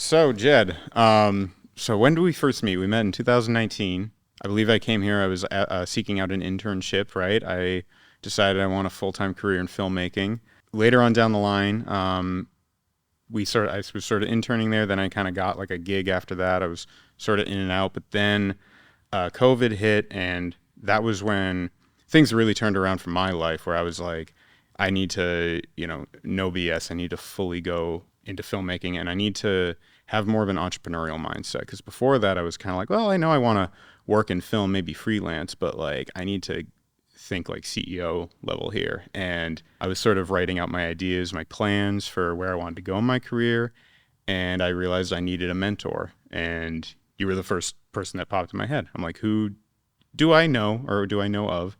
So Jed, so when did we first meet? We met in 2019. I believe I came here. I was seeking out an internship. Right. I decided I want a full-time career in filmmaking. Later on down the line, I was sort of interning there. Then I kind of got like a gig after that. I was sort of in and out. But then COVID hit, and that was when things really turned around for my life, where I was like, I need to, no BS. I need to fully go into filmmaking, and I need to have more of an entrepreneurial mindset. Because before that, I was kind of like, well, I know I want to work in film, maybe freelance, but like I need to think like CEO level here. And I was sort of writing out my ideas, my plans for where I wanted to go in my career. And I realized I needed a mentor. And you were the first person that popped in my head. I'm like, who do I know or do I know of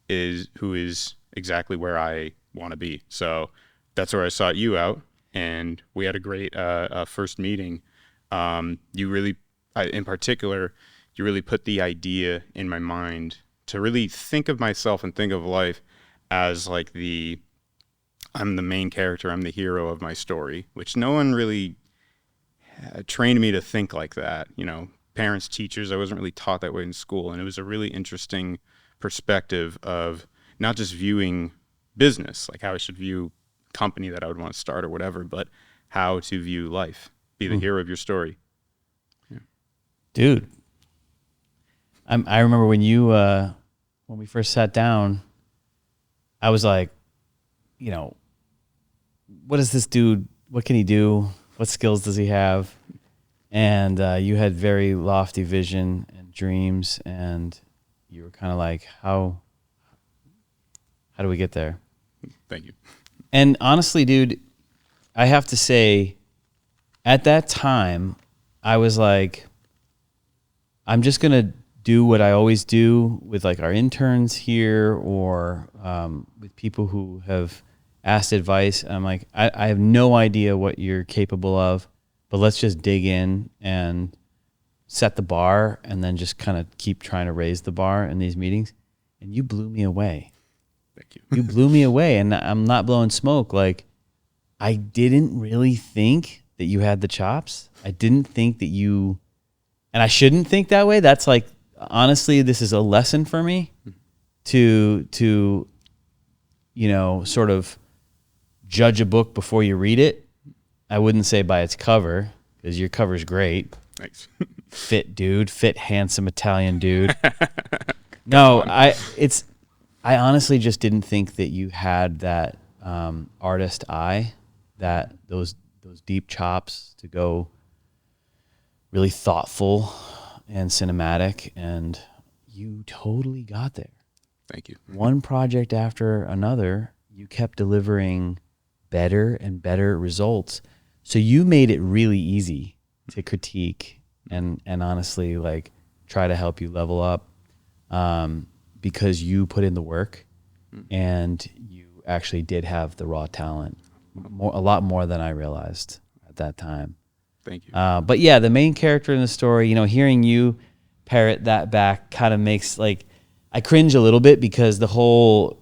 who is exactly where I want to be? So that's where I sought you out. And we had a great first meeting. You really, in particular, you really put the idea in my mind to really think of myself and think of life as like I'm the main character, I'm the hero of my story, which no one really trained me to think like that. Parents, teachers, I wasn't really taught that way in school. And it was a really interesting perspective of not just viewing business, like how I should view company that I would want to start or whatever, but how to view life, be the hero of your story. Yeah. Dude, I remember when when we first sat down, I was like, what is this dude? What can he do? What skills does he have? And you had very lofty vision and dreams, and you were kind of like, how do we get there? Thank you. And honestly, dude, I have to say, at that time, I was like, I'm just going to do what I always do with like our interns here or with people who have asked advice. And I'm like, I have no idea what you're capable of, but let's just dig in and set the bar and then just kind of keep trying to raise the bar in these meetings. And you blew me away. Thank you. You blew me away, and I'm not blowing smoke. Like, I didn't really think that you had the chops. I didn't think that you, and I shouldn't think that way. That's like, honestly, this is a lesson for me to sort of judge a book before you read it. I wouldn't say by its cover, because your cover's great. Thanks. Fit, handsome Italian dude. No, I honestly just didn't think that you had that artist eye, that those deep chops to go really thoughtful and cinematic, and you totally got there. Thank you. One project after another, you kept delivering better and better results. So you made it really easy to critique and honestly like try to help you level up. Because you put in the work and you actually did have the raw talent, a lot more than I realized at that time. Thank you. But yeah, the main character in the story, hearing you parrot that back kind of makes like, I cringe a little bit because the whole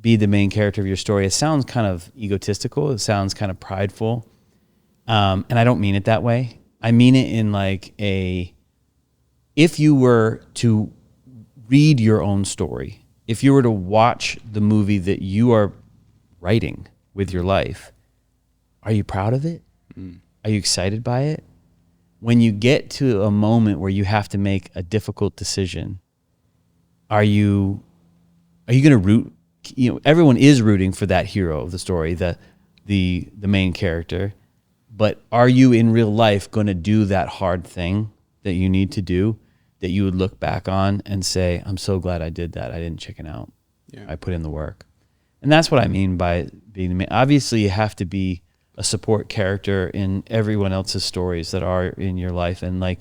be the main character of your story, it sounds kind of egotistical. It sounds kind of prideful. And I don't mean it that way. I mean it in like if you were to read your own story, if you were to watch the movie that you are writing with your life, are you proud of it? Are you excited by it? When you get to a moment where you have to make a difficult decision, are you going to root? Everyone is rooting for that hero of the story, the main character, but are you in real life going to do that hard thing that you need to do, that you would look back on and say, I'm so glad I did that. I didn't chicken out. Yeah. I put in the work. And that's what I mean by being the main. Obviously, you have to be a support character in everyone else's stories that are in your life, and like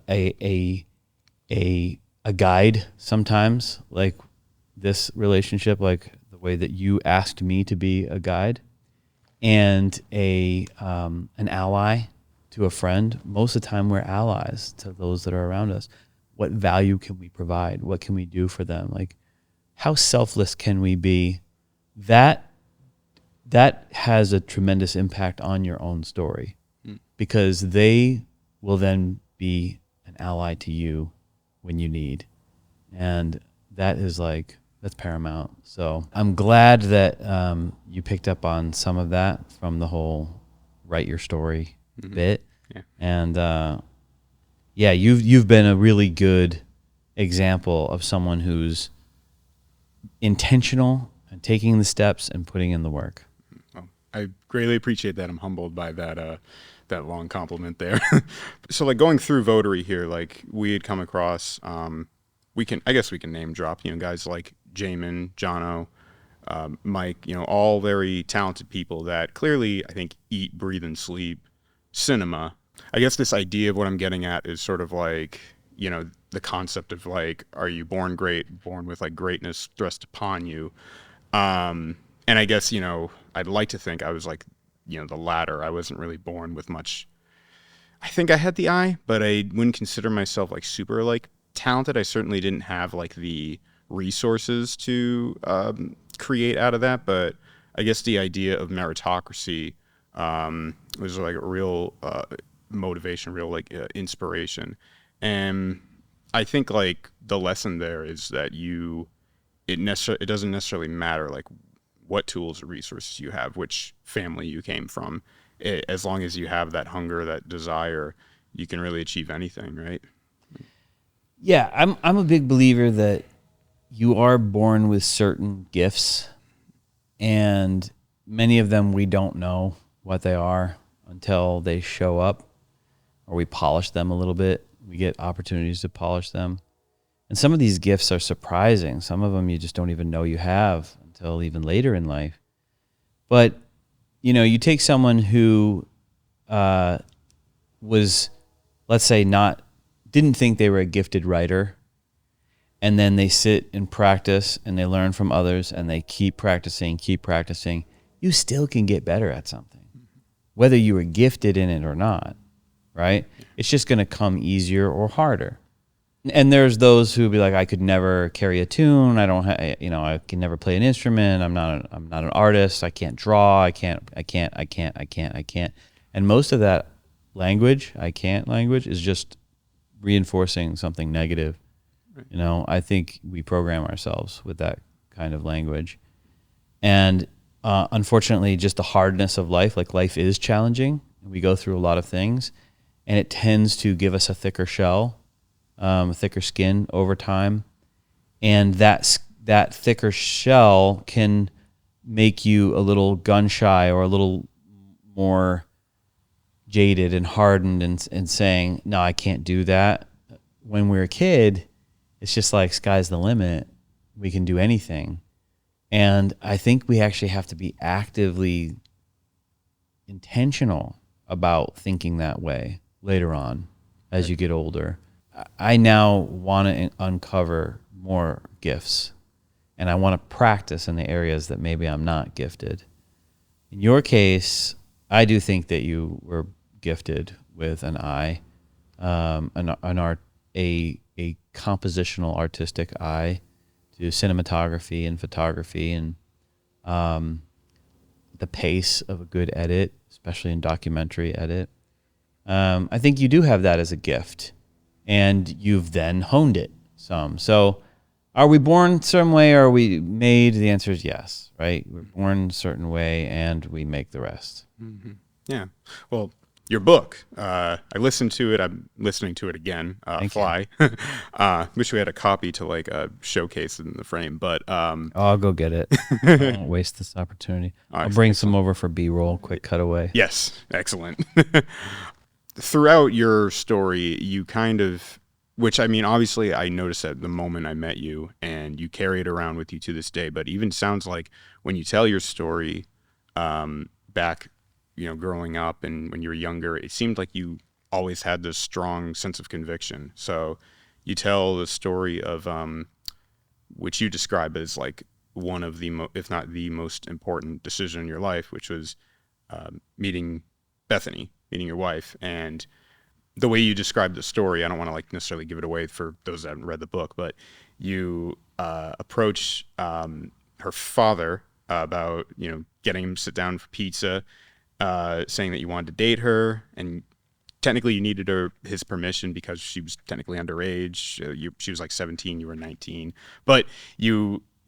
a guide sometimes, like this relationship, like the way that you asked me to be a guide, and an ally to a friend. Most of the time we're allies to those that are around us. What value can we provide? What can we do for them? Like, how selfless can we be? That has a tremendous impact on your own story, because they will then be an ally to you when you need. And that is like, that's paramount. So I'm glad that you picked up on some of that from the whole write your story bit. Yeah. And yeah, you've been a really good example of someone who's intentional and taking the steps and putting in the work. Well, I greatly appreciate that. I'm humbled by that that long compliment there. So like going through Votary here, like we had come across I guess we can name drop, guys like Jamin, Jono, Mike, all very talented people that clearly I think eat, breathe, and sleep cinema. I guess this idea of what I'm getting at is sort of like, the concept of like, are you born great, born with like greatness thrust upon you? And I guess, I'd like to think I was like, the latter. I wasn't really born with much. I think I had the eye, but I wouldn't consider myself like super like talented. I certainly didn't have like the resources to create out of that, but I guess the idea of meritocracy was like a real motivation, real like inspiration. And I think like the lesson there is that it doesn't necessarily matter like what tools or resources you have, which family you came from. As long as you have that hunger, that desire, you can really achieve anything, right? Yeah, I'm a big believer that you are born with certain gifts, and many of them we don't know what they are until they show up, or we polish them a little bit. We get opportunities to polish them. And some of these gifts are surprising. Some of them you just don't even know you have until even later in life. But, you take someone who was, let's say, didn't think they were a gifted writer, and then they sit and practice and they learn from others and they keep practicing, you still can get better at something, whether you were gifted in it or not, right? It's just going to come easier or harder. And there's those who be like, I could never carry a tune. I don't I can never play an instrument. I'm not an artist. I can't draw. I can't. And most of that language is just reinforcing something negative. Right. I think we program ourselves with that kind of language. And unfortunately, just the hardness of life, like life is challenging. We go through a lot of things, and it tends to give us a thicker shell, a thicker skin over time. And that thicker shell can make you a little gun shy or a little more jaded and hardened and saying, no, I can't do that. When we're a kid, it's just like sky's the limit. We can do anything. And I think we actually have to be actively intentional about thinking that way later on as you get older. I now want to uncover more gifts, and I want to practice in the areas that maybe I'm not gifted. In your case, I do think that you were gifted with an eye, a compositional artistic eye to cinematography and photography, and the pace of a good edit, especially in documentary edit. I think you do have that as a gift, and you've then honed it some. So are we born some way or are we made? The answer is yes, right? We're born a certain way and we make the rest. Mm-hmm. Yeah. Well, your book, I listened to it. I'm listening to it again. Fly. Wish we had a copy to like showcase in the frame, but I'll go get it. I won't waste this opportunity. I'll bring some over for B-roll, quick cutaway. Yes, excellent. Throughout your story, you kind of, which I mean, obviously I noticed at the moment I met you, and you carry it around with you to this day. But even sounds like when you tell your story back, growing up and when you were younger, it seemed like you always had this strong sense of conviction. So you tell the story of, which you describe as like one of the, if not the most important decision in your life, which was meeting Bethany, meeting your wife. And the way you describe the story, I don't want to like necessarily give it away for those that haven't read the book, but you approach her father about, getting him to sit down for pizza, saying that you wanted to date her, and technically you needed his permission because she was technically underage. She was like 17, you were 19. But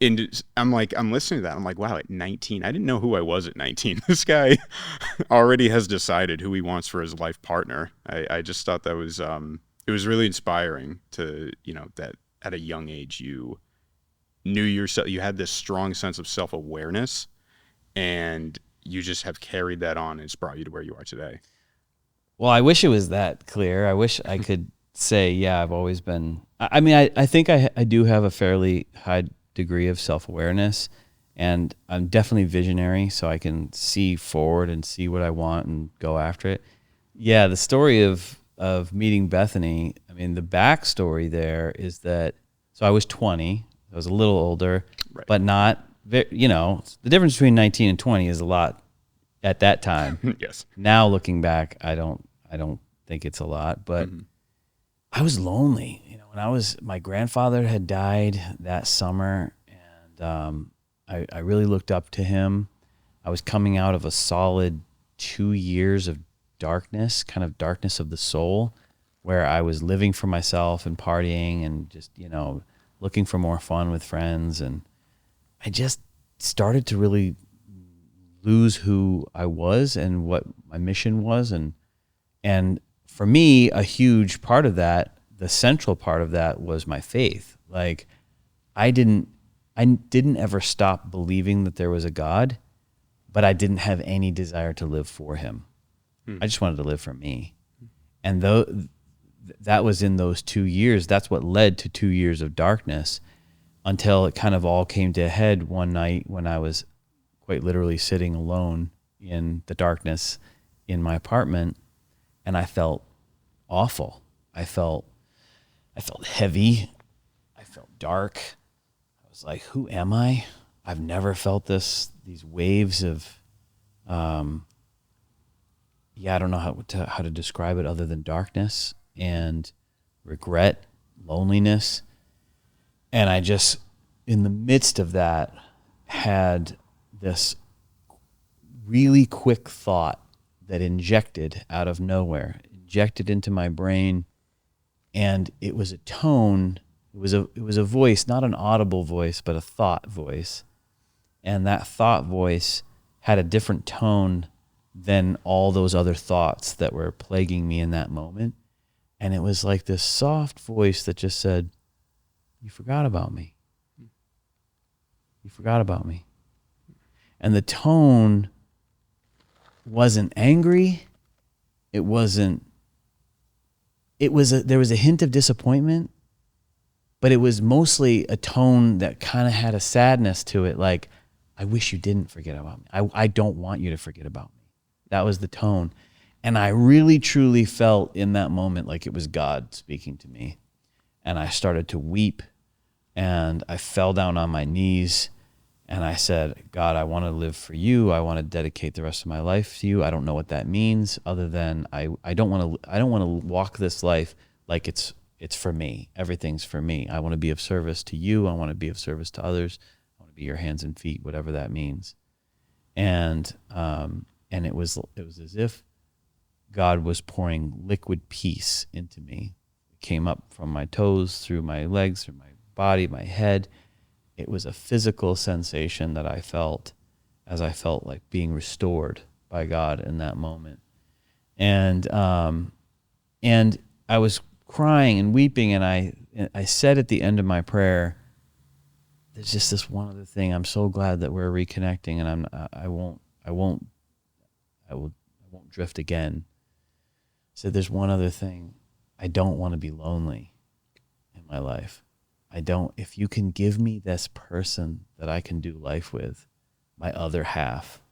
I'm listening to that. I'm like, wow, at 19, I didn't know who I was at 19. This guy already has decided who he wants for his life partner. I just thought that was, it was really inspiring to, that at a young age, you knew yourself, you had this strong sense of self-awareness, and you just have carried that on, and it's brought you to where you are today. Well, I wish it was that clear. I wish I could say, yeah, I've always been. I mean, I think I do have a fairly high degree of self-awareness, and I'm definitely visionary, so I can see forward and see what I want and go after it. Yeah, the story of meeting Bethany, I mean, the backstory there is that, so I was 20, I was a little older, right, but not, the difference between 19 and 20 is a lot at that time. Yes. Now looking back, I don't think it's a lot, but I was lonely. When my grandfather had died that summer, and I really looked up to him. I was coming out of a solid 2 years of darkness, kind of darkness of the soul, where I was living for myself and partying and just, looking for more fun with friends. And I just started to really lose who I was and what my mission was. And for me, a huge part of that, the central part of that, was my faith. Like, I didn't ever stop believing that there was a God, but I didn't have any desire to live for him. I just wanted to live for me. And that was in those 2 years. That's what led to 2 years of darkness, until it kind of all came to a head one night when I was quite literally sitting alone in the darkness in my apartment, and I felt awful. I felt heavy. I felt dark. I was like, who am I? I've never felt these waves of, I don't know how to describe it other than darkness and regret, loneliness. And I just, in the midst of that, had this really quick thought that injected out of nowhere, injected into my brain. And it was a tone, it was a voice, not an audible voice, but a thought voice. And that thought voice had a different tone than all those other thoughts that were plaguing me in that moment. And it was like this soft voice that just said, you forgot about me. You forgot about me. And the tone wasn't angry. There was a hint of disappointment, but it was mostly a tone that kind of had a sadness to it. Like, I wish you didn't forget about me. I don't want you to forget about me. That was the tone. And I really, truly felt in that moment like it was God speaking to me. And I started to weep, and I fell down on my knees, and I said, God, I want to live for you. I want to dedicate the rest of my life to you. I don't know what that means, other than I don't want to walk this life like it's for me. Everything's for me. I want to be of service to you. I want to be of service to others. I want to be your hands and feet, whatever that means. And it was as if God was pouring liquid peace into me. It came up from my toes, through my legs, through my body, my head. It was a physical sensation that I felt, as I felt like being restored by God in that moment. And I was crying and weeping, and I said at the end of my prayer, there's just this one other thing. I'm so glad that we're reconnecting, and I won't drift again. So there's one other thing. I don't want to be lonely in my life. If you can give me this person that I can do life with, my other half,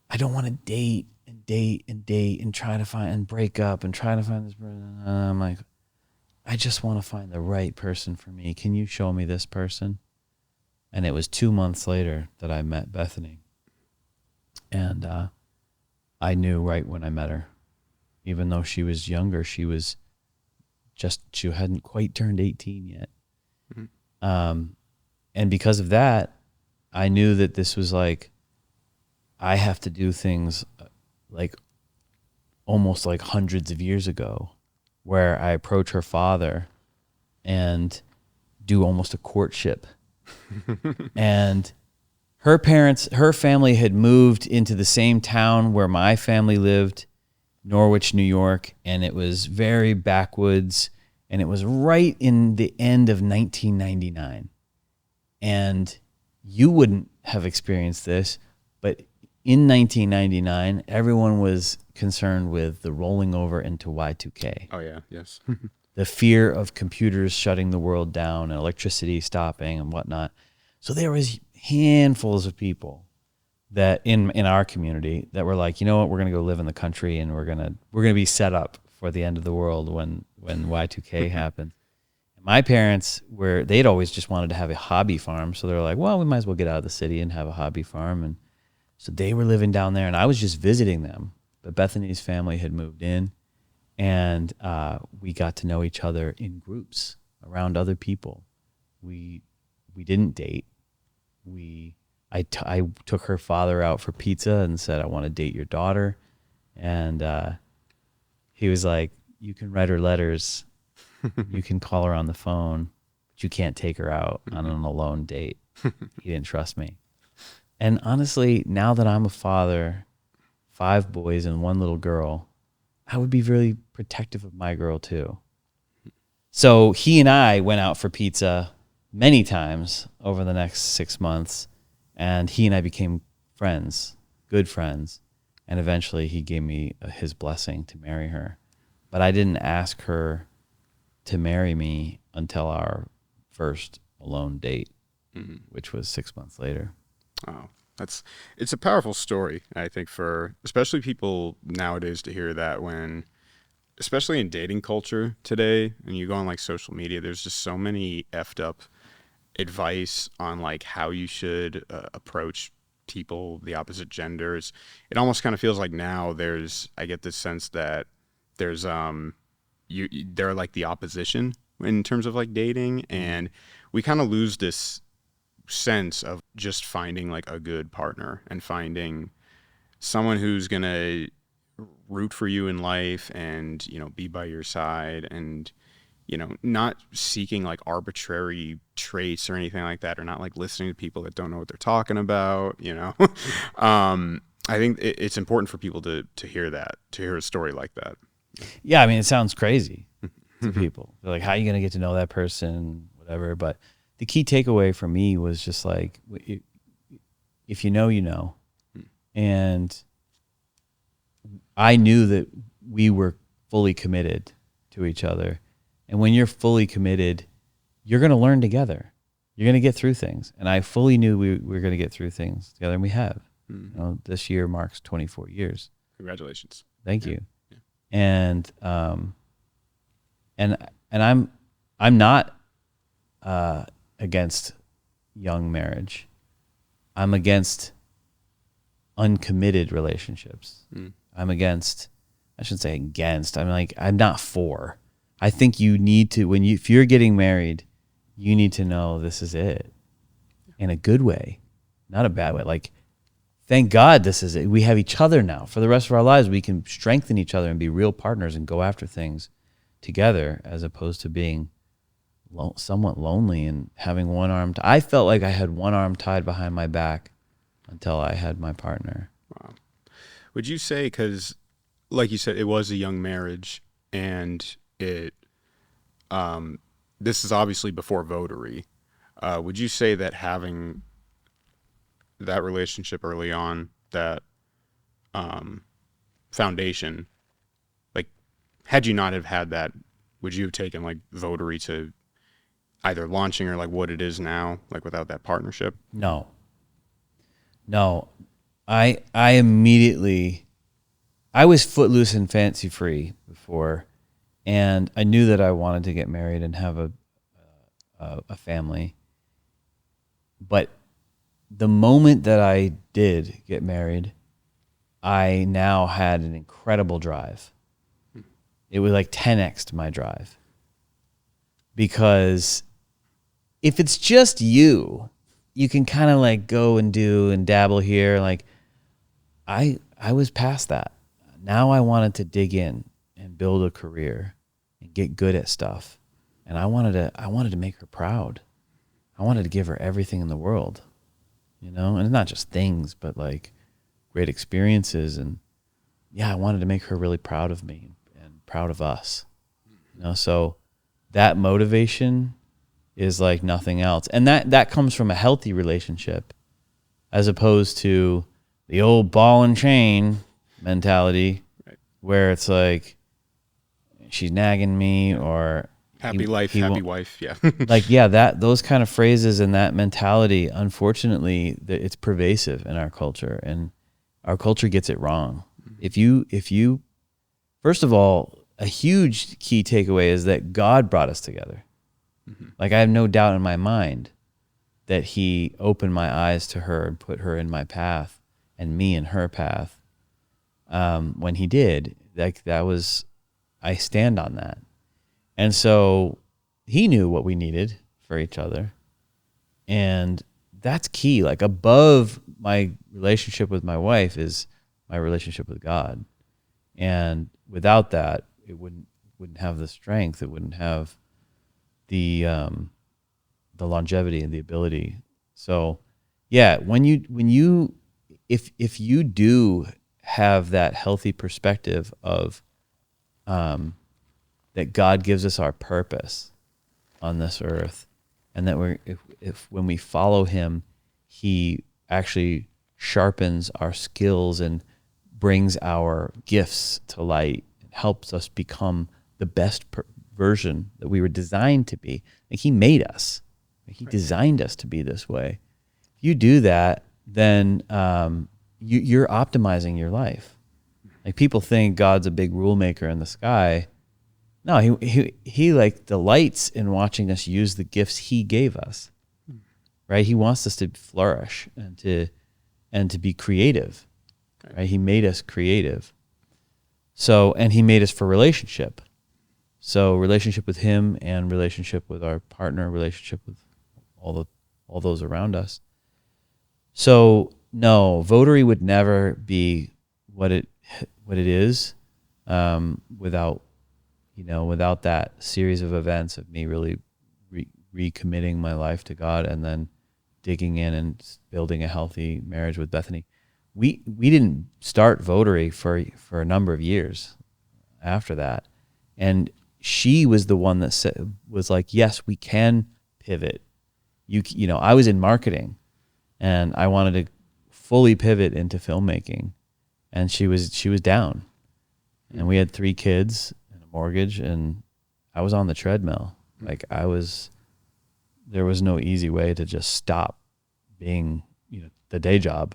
I don't want to date and try to find and break up and try to find this person. I'm like, I just want to find the right person for me. Can you show me this person? And it was 2 months later that I met Bethany. And I knew right when I met her. Even though she was younger, she hadn't quite turned 18 yet. Mm-hmm. And because of that, I knew that this was like, I have to do things like almost like hundreds of years ago, where I approach her father and do almost a courtship. And her family had moved into the same town where my family lived, Norwich, New York, and it was very backwoods, and it was right in the end of 1999. And you wouldn't have experienced this, but in 1999, everyone was concerned with the rolling over into Y2K. Oh, yeah. Yes. The fear of computers shutting the world down and electricity stopping and whatnot. So there was handfuls of people that in our community that were like, you know what, we're going to go live in the country, and we're going to be set up for the end of the world when Y2K happens. My parents they'd always just wanted to have a hobby farm. So they're like, well, we might as well get out of the city and have a hobby farm. And so they were living down there, and I was just visiting them. But Bethany's family had moved in, and we got to know each other in groups around other people. We didn't date. I took her father out for pizza and said, I want to date your daughter. And he was like, you can write her letters. You can call her on the phone, but you can't take her out on an alone date. He didn't trust me. And honestly, now that I'm a father, 5 boys and 1 little girl, I would be really protective of my girl too. So he and I went out for pizza many times over the next 6 months, and he and I became friends, good friends. And eventually he gave me his blessing to marry her. But I didn't ask her to marry me until our first alone date, which was 6 months later. Oh, it's a powerful story, I think, for especially people nowadays to hear that, when, especially in dating culture today, and you go on like social media, there's just so many effed up advice on like how you should approach people, the opposite genders. It almost kind of feels like now I get this sense that there's they're like the opposition in terms of like dating, and we kind of lose this sense of just finding like a good partner and finding someone who's gonna root for you in life and, you know, be by your side, and, you know, not seeking like arbitrary traits or anything like that, or not like listening to people that don't know what they're talking about, you know. I think it's important for people to hear to hear a story like that. Yeah, I mean, it sounds crazy to people. They're like, how are you going to get to know that person, whatever. But the key takeaway for me was just like, if you know, you know. And I knew that we were fully committed to each other. And when you're fully committed, you're going to learn together. You're going to get through things. And I fully knew we were going to get through things together, and we have. You know, this year marks 24 years. Congratulations. Thank you. Yeah. And I'm not against young marriage. I'm against uncommitted relationships. I'm against, I shouldn't say against, I'm not for. I think you need to, if you're getting married, you need to know this is it, in a good way, not a bad way. Like, thank God this is it. We have each other now. For the rest of our lives, we can strengthen each other and be real partners and go after things together, as opposed to being somewhat lonely and having one arm. I felt like I had one arm tied behind my back until I had my partner. Wow. Would you say, because like you said, it was a young marriage, and it this is obviously before Votary. Would you say that having that relationship early on, that foundation, like, had you not have had that, would you have taken like Votary to either launching or like what it is now, like without that partnership? No. I immediately, I was footloose and fancy free before, and I knew that I wanted to get married and have a family. But the moment that I did get married, I now had an incredible drive. It was like 10x my drive. Because if it's just you can kind of like go and do and dabble here. Like I was past that. now I wanted to dig in and build a career and get good at stuff. And I wanted to make her proud. I wanted to give her everything in the world, and not just things, but like great experiences. And yeah, I wanted to make her really proud of me and proud of us, so that motivation is like nothing else. And that comes from a healthy relationship as opposed to the old ball and chain mentality, Right. where it's like she's nagging me or Happy life, happy wife. Yeah. those kind of phrases and that mentality, unfortunately, it's pervasive in our culture, and our culture gets it wrong. Mm-hmm. If you, first of all, a huge key takeaway is that God brought us together. Mm-hmm. Like, I have no doubt in my mind that he opened my eyes to her and put her in my path and me in her path. When he did, I stand on that. And so he knew what we needed for each other. And that's key. Like, above my relationship with my wife is my relationship with God. And without that, it wouldn't have the strength. It wouldn't have the longevity and the ability. So yeah, if you do have that healthy perspective of that God gives us our purpose on this earth, and that if when we follow him, he actually sharpens our skills and brings our gifts to light, and helps us become the best version that we were designed to be. Like, he made us. He designed us to be this way. If you do that, then you're optimizing your life. Like, people think God's a big rule maker in the sky. No, he like delights in watching us use the gifts he gave us. Right? He wants us to flourish and to be creative. Right? He made us creative. So, and he made us for relationship. So, relationship with him and relationship with our partner, relationship with all those around us. So, no, Votary would never be what it is without that series of events of me really recommitting my life to God, and then digging in and building a healthy marriage with Bethany. We didn't start Votary for a number of years after that, and she was the one that was like, yes, we can pivot. I was in marketing, and I wanted to fully pivot into filmmaking, and she was down, and we had 3 kids and a mortgage, and I was on the treadmill. Like, there was no easy way to just stop being, the day job,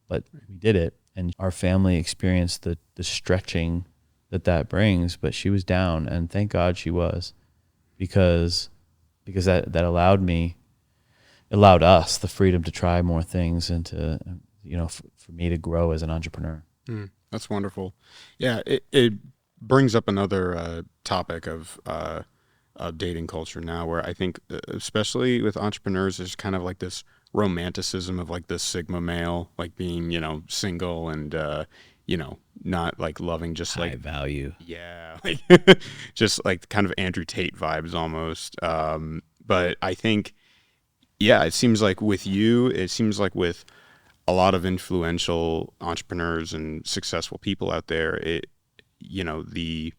but we did it, and our family experienced the stretching that brings. But she was down, and thank God she was, because that allowed us the freedom to try more things, and to, for me to grow as an entrepreneur. That's wonderful. Yeah, it brings up another topic of dating culture now, where I think, especially with entrepreneurs, there's kind of like this romanticism of like this Sigma male, like being, single and, not like loving, just high like value. Yeah. Like just like kind of Andrew Tate vibes almost. But I think, yeah, it seems like with a lot of influential entrepreneurs and successful people out there, the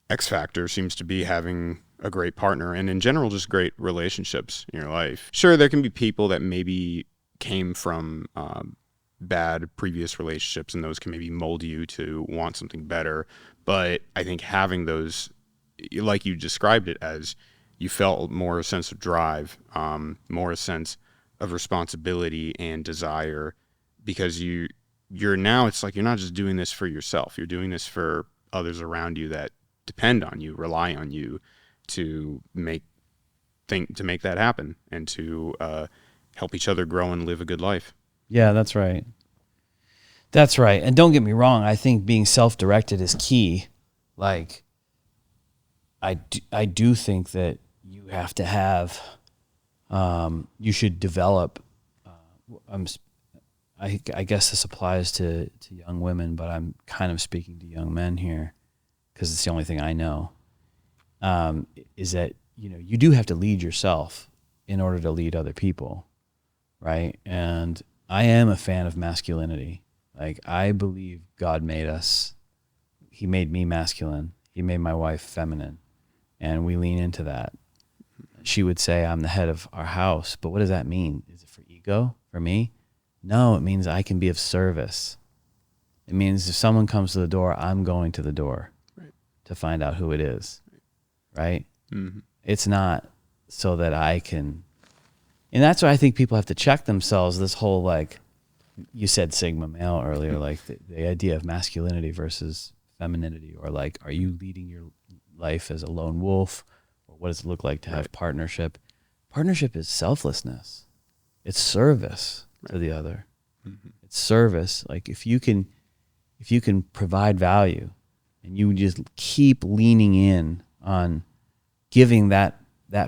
X factor seems to be having a great partner, and in general, just great relationships in your life. Sure, there can be people that maybe came from bad previous relationships, and those can maybe mold you to want something better. But I think having those, like you described it as, you felt more a sense of drive, more a sense of responsibility and desire, because you're now, it's like you're not just doing this for yourself, you're doing this for others around you that depend on you, rely on you to make that happen, and to help each other grow and live a good life. Yeah, that's right. That's right. And don't get me wrong, I think being self-directed is key. Like, I do think that you have to have, you should develop, I guess this applies to young women, but I'm kind of speaking to young men here because it's the only thing I know, is that, you do have to lead yourself in order to lead other people, right? And I am a fan of masculinity. Like, I believe God made us. He made me masculine. He made my wife feminine, and we lean into that. She would say, I'm the head of our house, but what does that mean? Is it for ego, for me? No, it means I can be of service. It means if someone comes to the door, I'm going to the door to find out who it is, right? Mm-hmm. It's not so that I can, and that's why I think people have to check themselves, this whole, like, you said Sigma male earlier, like the idea of masculinity versus femininity, or like, are you leading your life as a lone wolf, or what does it look like to have partnership? Partnership is selflessness. It's service to the other. Mm-hmm. It's service. Like, if you can provide value and you just keep leaning in on giving that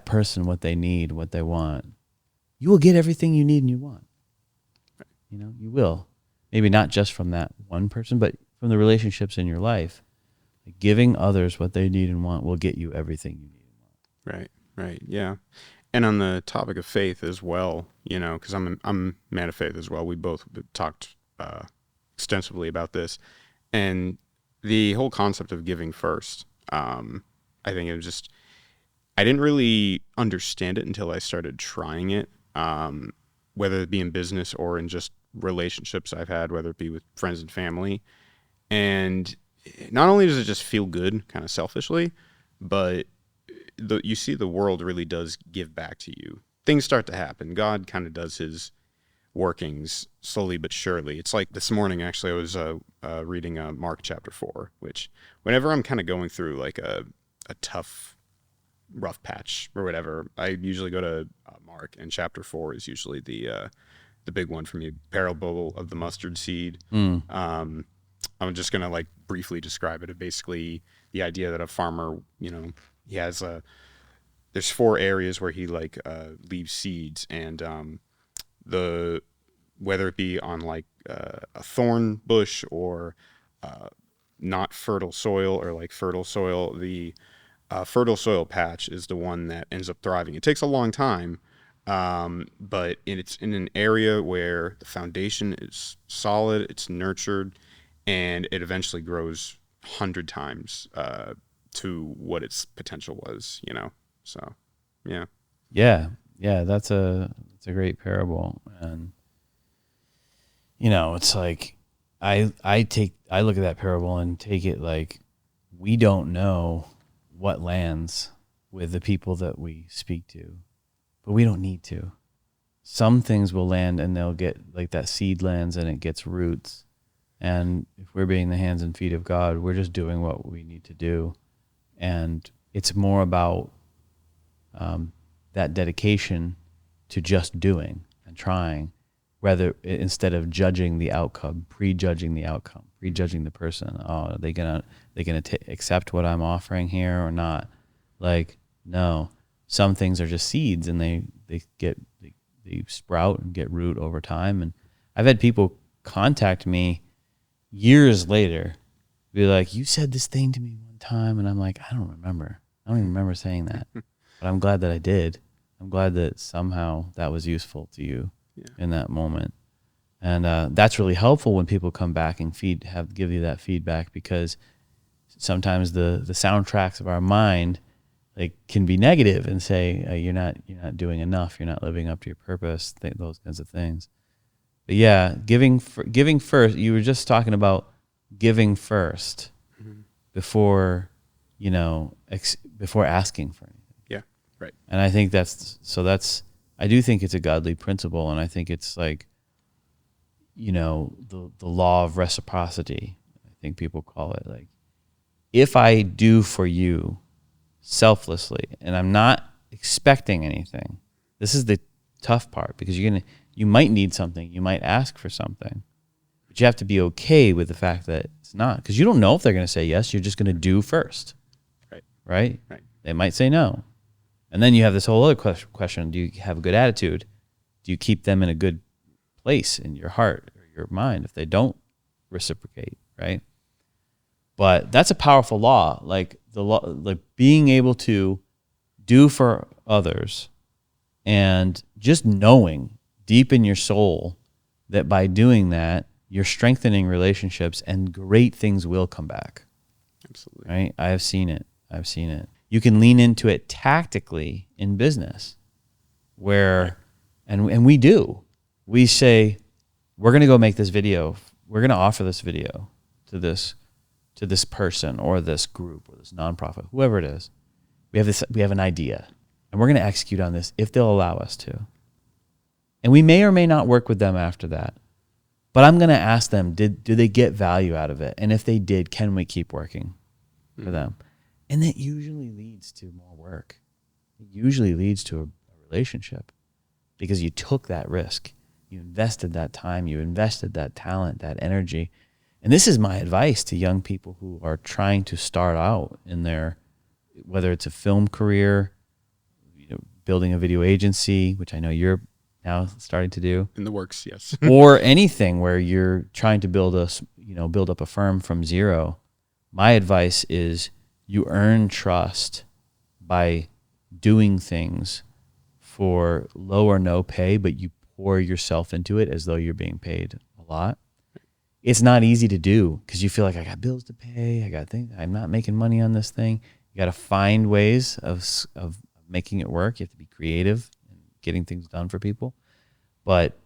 person what they need, what they want, you will get everything you need and you want. Right. You will. Maybe not just from that one person, but from the relationships in your life. Like, giving others what they need and want will get you everything you need and want. Right, yeah. And on the topic of faith as well, because I'm a man of faith as well. We both talked extensively about this, and the whole concept of giving first. I think it was just, I didn't really understand it until I started trying it, whether it be in business or in just relationships I've had, whether it be with friends and family. And not only does it just feel good, kind of selfishly, but you see the world really does give back to you. Things start to happen. God kind of does his workings slowly but surely. It's like this morning, actually, I was reading Mark chapter 4, which whenever I'm kind of going through like a tough, rough patch or whatever, I usually go to Mark, and chapter 4 is usually the big one for me. Parable of the mustard seed. I'm just going to like briefly describe it. Basically, the idea that a farmer, he has there's 4 areas where he leaves seeds, and whether it be on like a thorn bush or not fertile soil or like fertile soil, the fertile soil patch is the one that ends up thriving. It takes a long time, but it's in an area where the foundation is solid, it's nurtured, and it eventually grows 100 times to what its potential was, So, yeah. Yeah, that's a great parable. And it's like I look at that parable and take it like, we don't know what lands with the people that we speak to, but we don't need to. Some things will land and they'll get, like, that seed lands and it gets roots. And if we're being the hands and feet of God, we're just doing what we need to do. And it's more about that dedication to just doing and trying, instead of judging the outcome, prejudging the person. Oh, are they gonna accept what I'm offering here or not? Like, no. Some things are just seeds, and they sprout and get root over time. And I've had people contact me years later, be like, you said this thing to me one time, and I'm like, I don't remember. I don't even remember saying that. But I'm glad that I did. I'm glad that somehow that was useful to you in that moment. And that's really helpful when people come back and give you that feedback, because sometimes the soundtracks of our mind can be negative and say, you're not doing enough, you're not living up to your purpose, those kinds of things. But yeah, giving first. You were just talking about giving first before asking for anything. Yeah, right. And I think I do think it's a godly principle, and I think it's like, the law of reciprocity, I think people call it. Like, if I do for you selflessly and I'm not expecting anything, this is the tough part, because you might need something, you might ask for something, but you have to be okay with the fact that it's not, because you don't know if they're going to say yes. You're just going to do first. Right? They might say no. And then you have this whole other question. Do you have a good attitude? Do you keep them in a good place in your heart or your mind if they don't reciprocate, right? But that's a powerful law. Like the law, like being able to do for others and just knowing deep in your soul that by doing that, you're strengthening relationships and great things will come back. Absolutely. Right? I have seen it. You can lean into it tactically in business where, and we do. We say, we're going to go make this video. We're going to offer this video to this person or this group or this nonprofit, whoever it is. We have an idea and we're going to execute on this if they'll allow us to. And we may or may not work with them after that. But I'm going to ask them, do they get value out of it? And if they did, can we keep working for them? And that usually leads to more work. It usually leads to a relationship because you took that risk. You invested that time. You invested that talent, that energy. And this is my advice to young people who are trying to start out in their, whether it's a film career, building a video agency, which I know you're now starting to do. In the works, yes. Or anything where you're trying to build up a firm from zero. My advice is you earn trust by doing things for low or no pay, but you pour yourself into it as though you're being paid a lot. It's not easy to do because you feel like I got bills to pay. I got things. I'm not making money on this thing. You got to find ways of making it work. You have to be creative and getting things done for people. But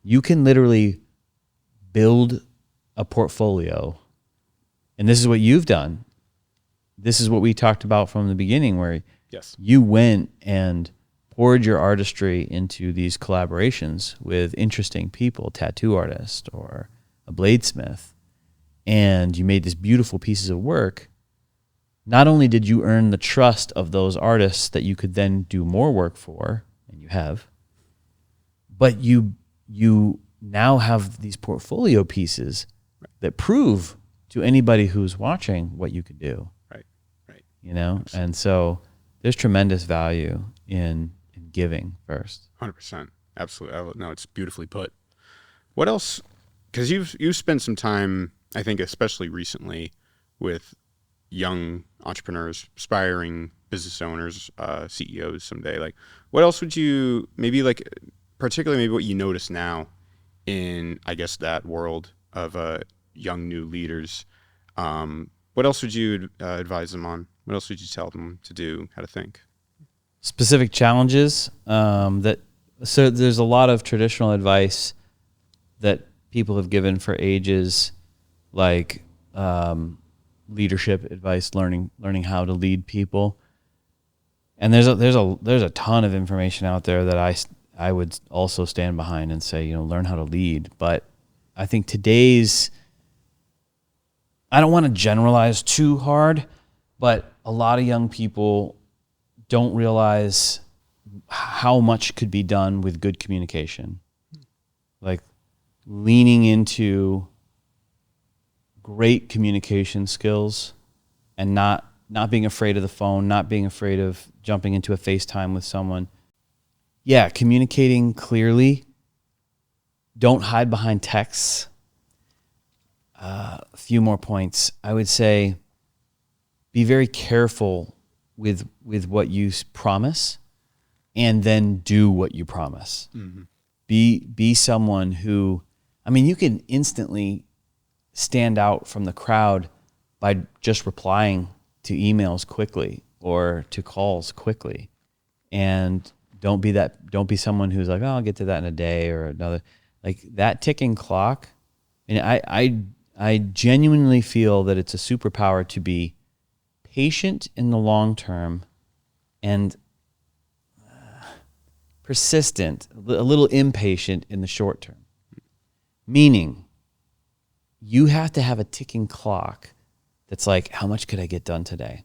you can literally build a portfolio. And this is what you've done. This is what we talked about from the beginning where yes, you went and poured your artistry into these collaborations with interesting people, tattoo artist or a bladesmith, and you made these beautiful pieces of work. Not only did you earn the trust of those artists that you could then do more work for, and you have, but you now have these portfolio pieces that prove to anybody who's watching what you can do. Right. Absolutely. And so there's tremendous value in giving first. 100%. Absolutely. No, it's beautifully put. What else? Because you've spent some time, I think, especially recently, with young entrepreneurs, aspiring business owners, CEOs someday. Like, what else would you particularly what you notice now in, I guess, that world of young new leaders? What else would you advise them on? What else would you tell them to do, how to think? Specific challenges so there's a lot of traditional advice that people have given for ages, like leadership advice, learning how to lead people. And there's a ton of information out there that I would also stand behind and say, learn how to lead. But I think I don't want to generalize too hard, but a lot of young people don't realize how much could be done with good communication. Like leaning into great communication skills and not being afraid of the phone, not being afraid of jumping into a FaceTime with someone. Yeah, communicating clearly. Don't hide behind texts. A few more points. I would say be very careful with what you promise and then do what you promise. Mm-hmm. Be someone who, you can instantly stand out from the crowd by just replying to emails quickly or to calls quickly. And don't be someone who's like, oh, I'll get to that in a day or another. Like that ticking clock. And I genuinely feel that it's a superpower to be patient in the long term and persistent, a little impatient in the short term. Meaning, you have to have a ticking clock that's like, how much could I get done today?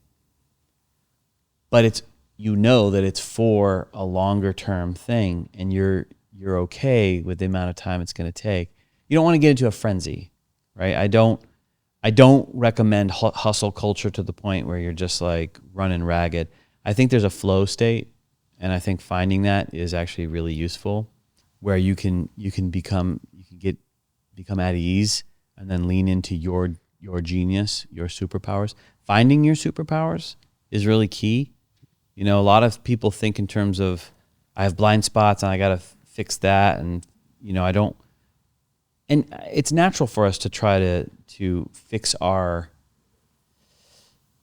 But that it's for a longer term thing, and you're okay with the amount of time it's going to take. You don't want to get into a frenzy, right? I don't recommend hustle culture to the point where you're just like running ragged. I think there's a flow state, and I think finding that is actually really useful, where you can get become at ease, and then lean into your genius, your superpowers. Finding your superpowers is really key. You know, a lot of people think in terms of, I have blind spots and I got to fix that, and you know, I don't. And it's natural for us to try to fix our,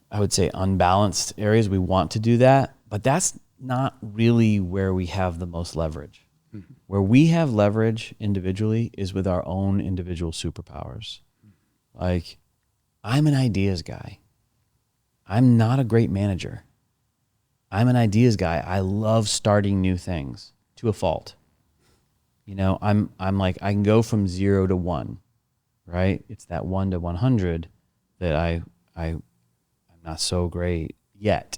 I would say, unbalanced areas. We want to do that, but that's not really where we have the most leverage. Mm-hmm. Where we have leverage individually is with our own individual superpowers. Like, I'm an ideas guy. I'm not a great manager. I'm an ideas guy. I love starting new things to a fault. You know, I'm like, I can go from 0 to 1, right? It's that 1 to 100 that I'm not so great yet,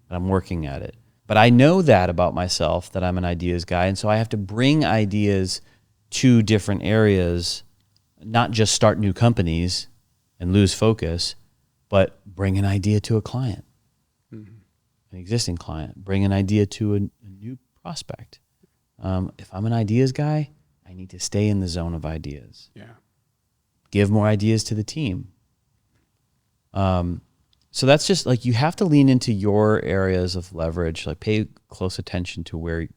but I'm working at it. But I know that about myself, that I'm an ideas guy, and so I have to bring ideas to different areas, not just start new companies and lose focus, but bring an idea to a client, an existing client, bring an idea to a new prospect. If I'm an ideas guy, I need to stay in the zone of ideas. Yeah. Give more ideas to the team. So that's just like, you have to lean into your areas of leverage, like pay close attention to where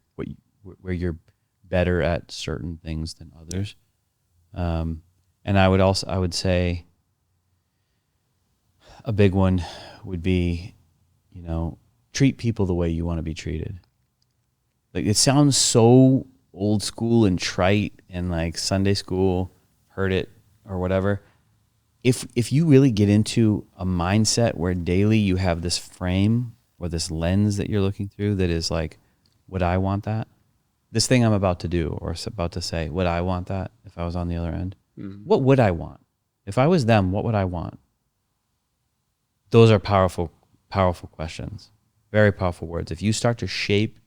you're better at certain things than others. And I would say a big one would be, you know, treat people the way you want to be treated. Like, it sounds so old school and trite and like Sunday school, heard it or whatever. If you really get into a mindset where daily you have this frame or this lens that you're looking through that is like, would I want that? This thing I'm about to do or about to say, would I want that if I was on the other end? Mm-hmm. What would I want? If I was them, what would I want? Those are powerful, powerful questions. Very powerful words. If you start to shape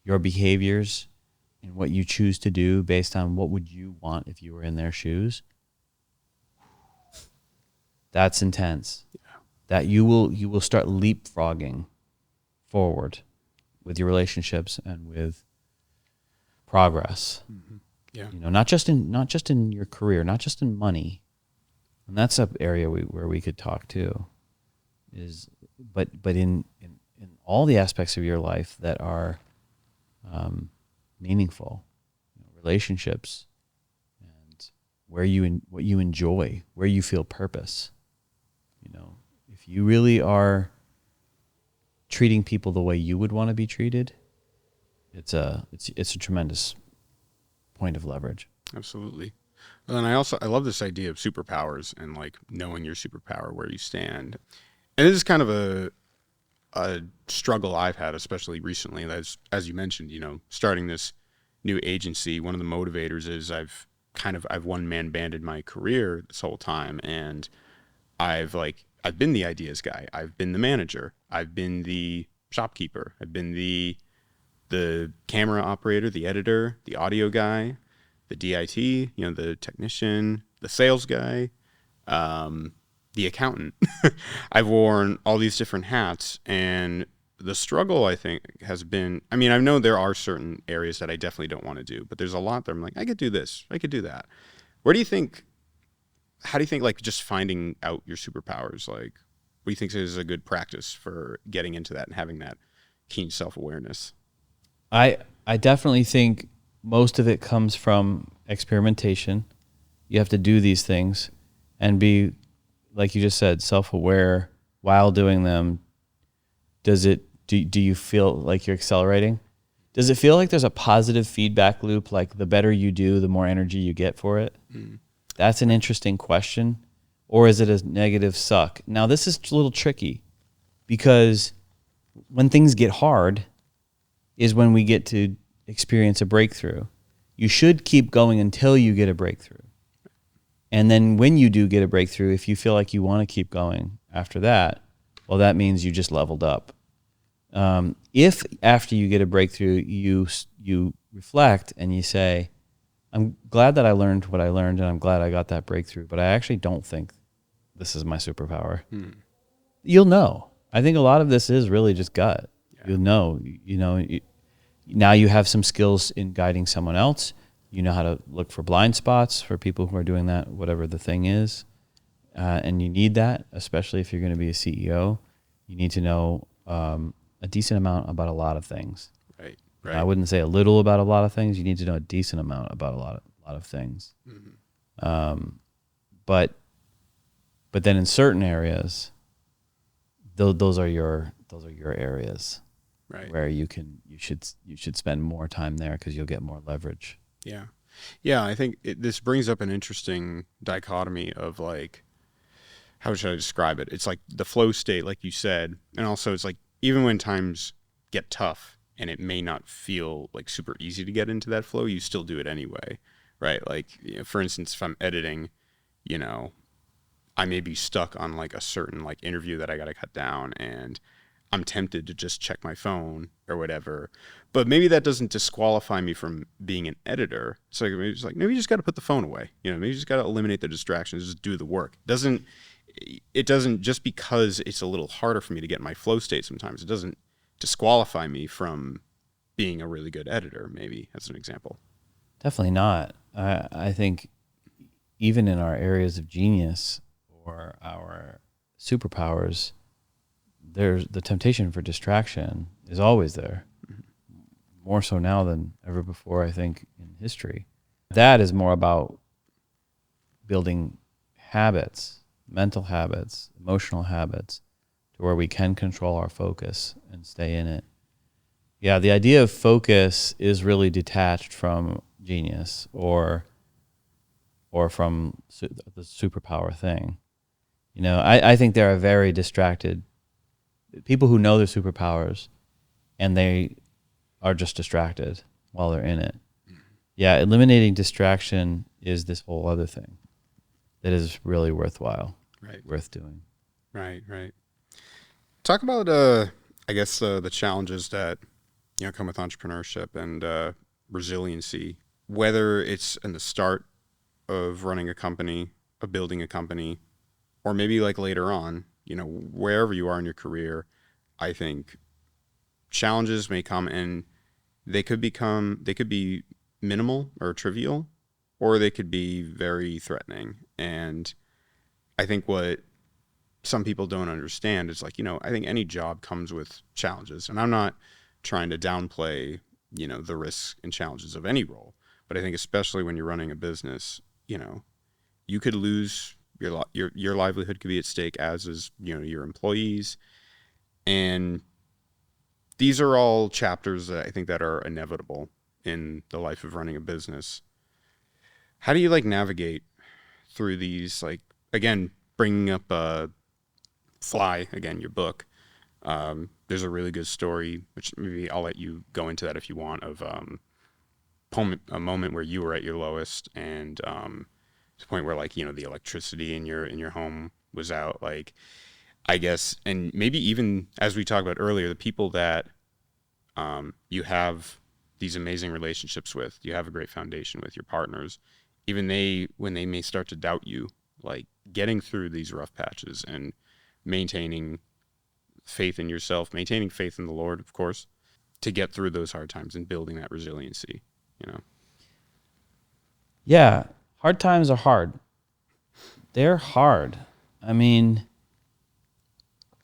your behaviors and what you choose to do based on what would you want if you were in their shoes, that's intense. Yeah. That you will start leapfrogging forward with your relationships and with progress. Mm-hmm. Yeah. You know, not just in your career, not just in money. And that's an area where we could talk too. But in all the aspects of your life that are meaningful, you know, relationships, and what you enjoy, where you feel purpose. You know, if you really are treating people the way you would want to be treated, it's a tremendous point of leverage. Absolutely. Well, and I love this idea of superpowers and like knowing your superpower, where you stand. And this is kind of a struggle I've had, especially recently. As you mentioned, you know, starting this new agency, one of the motivators is I've one-man banded my career this whole time, and I've been the ideas guy, I've been the manager, I've been the shopkeeper, I've been the camera operator, the editor, the audio guy, the DIT, you know, the technician, the sales guy, the accountant. I've worn all these different hats, and the struggle, I think, has been, I mean, I know there are certain areas that I definitely don't want to do, but there's a lot that I'm like, I could do this, I could do that. How do you think, like, just finding out your superpowers, like, what do you think is a good practice for getting into that and having that keen self-awareness? I definitely think most of it comes from experimentation. You have to do these things and be, like you just said, self-aware while doing them. Do you feel like you're accelerating? Does it feel like there's a positive feedback loop, like the better you do, the more energy you get for it? Mm. That's an interesting question. Or is it a negative suck? Now, this is a little tricky, because when things get hard is when we get to experience a breakthrough. You should keep going until you get a breakthrough. And then when you do get a breakthrough, if you feel like you want to keep going after that, well, that means you just leveled up. If after you get a breakthrough, you reflect and you say, I'm glad that I learned what I learned, and I'm glad I got that breakthrough, but I actually don't think this is my superpower. You'll know. I think a lot of this is really just gut. Yeah. You'll know. Now you have some skills in guiding someone else. You know how to look for blind spots for people who are doing that, whatever the thing is. And you need that, especially if you're going to be a CEO. You need to know a decent amount about a lot of things. Right. I wouldn't say a little about a lot of things. You need to know a decent amount about a lot of things. But then in certain areas, those are your areas, right, where you should spend more time there because you'll get more leverage. Yeah. I think this brings up an interesting dichotomy of like, how should I describe it? It's like the flow state, like you said, and also it's like even when times get tough and it may not feel like super easy to get into that flow, you still do it anyway, right? Like, for instance, if I'm editing, I may be stuck on like a certain like interview that I got to cut down, and I'm tempted to just check my phone or whatever, but maybe that doesn't disqualify me from being an editor. So maybe you just got to put the phone away. Maybe you just got to eliminate the distractions, just do the work. It doesn't just because it's a little harder for me to get in my flow state sometimes, it doesn't disqualify me from being a really good editor, maybe, as an example. Definitely not. I think even in our areas of genius or our superpowers, there's the temptation for distraction is always there. More so now than ever before, I think, in history. That is more about building habits, mental habits, emotional habits, to where we can control our focus and stay in it. Yeah, the idea of focus is really detached from genius or from the superpower thing. I think there are very distracted people who know their superpowers, and they are just distracted while they're in it. Yeah, eliminating distraction is this whole other thing that is really worthwhile, worth doing. Right. Talk about, I guess, the challenges that come with entrepreneurship and resiliency, whether it's in the start of running a company, of building a company, or maybe like later on, wherever you are in your career. I think challenges may come and they could be minimal or trivial, or they could be very threatening. And I think what some people don't understand is like, I think any job comes with challenges, and I'm not trying to downplay, the risks and challenges of any role, but I think especially when you're running a business, you could lose your livelihood could be at stake, as is, your employees. And these are all chapters that I think that are inevitable in the life of running a business. How do you navigate through these, again, bringing up Fly, again, your book. There's a really good story, which maybe I'll let you go into that if you want, of a moment where you were at your lowest, and to the point where the electricity in your home was out, I guess, and maybe even as we talked about earlier, the people that you have these amazing relationships with, you have a great foundation with your partners, even when they may start to doubt you, getting through these rough patches and maintaining faith in yourself, maintaining faith in the Lord, of course, to get through those hard times and building that resiliency, Yeah, hard times are hard. They're hard. I mean,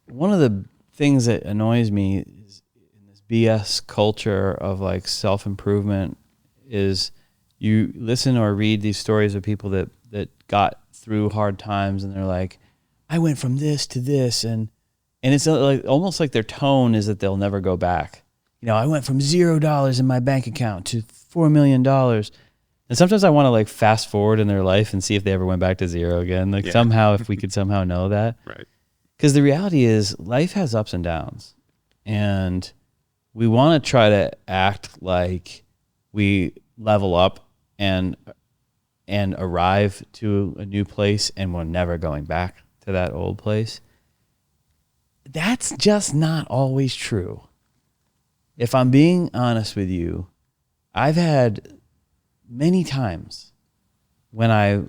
one of the things that annoys me is in this BS culture of self-improvement is you listen or read these stories of people that got through hard times, and they're like, I went from this to this, and it's almost like their tone is that they'll never go back. I went from $0 in my bank account to $4 million. And sometimes I want to fast forward in their life and see if they ever went back to zero again. Somehow, if we could somehow know that. Right. Because the reality is life has ups and downs, and we want to try to act like we level up and arrive to a new place, and we're never going back to that old place. That's just not always true. If I'm being honest with you, I've had many times when I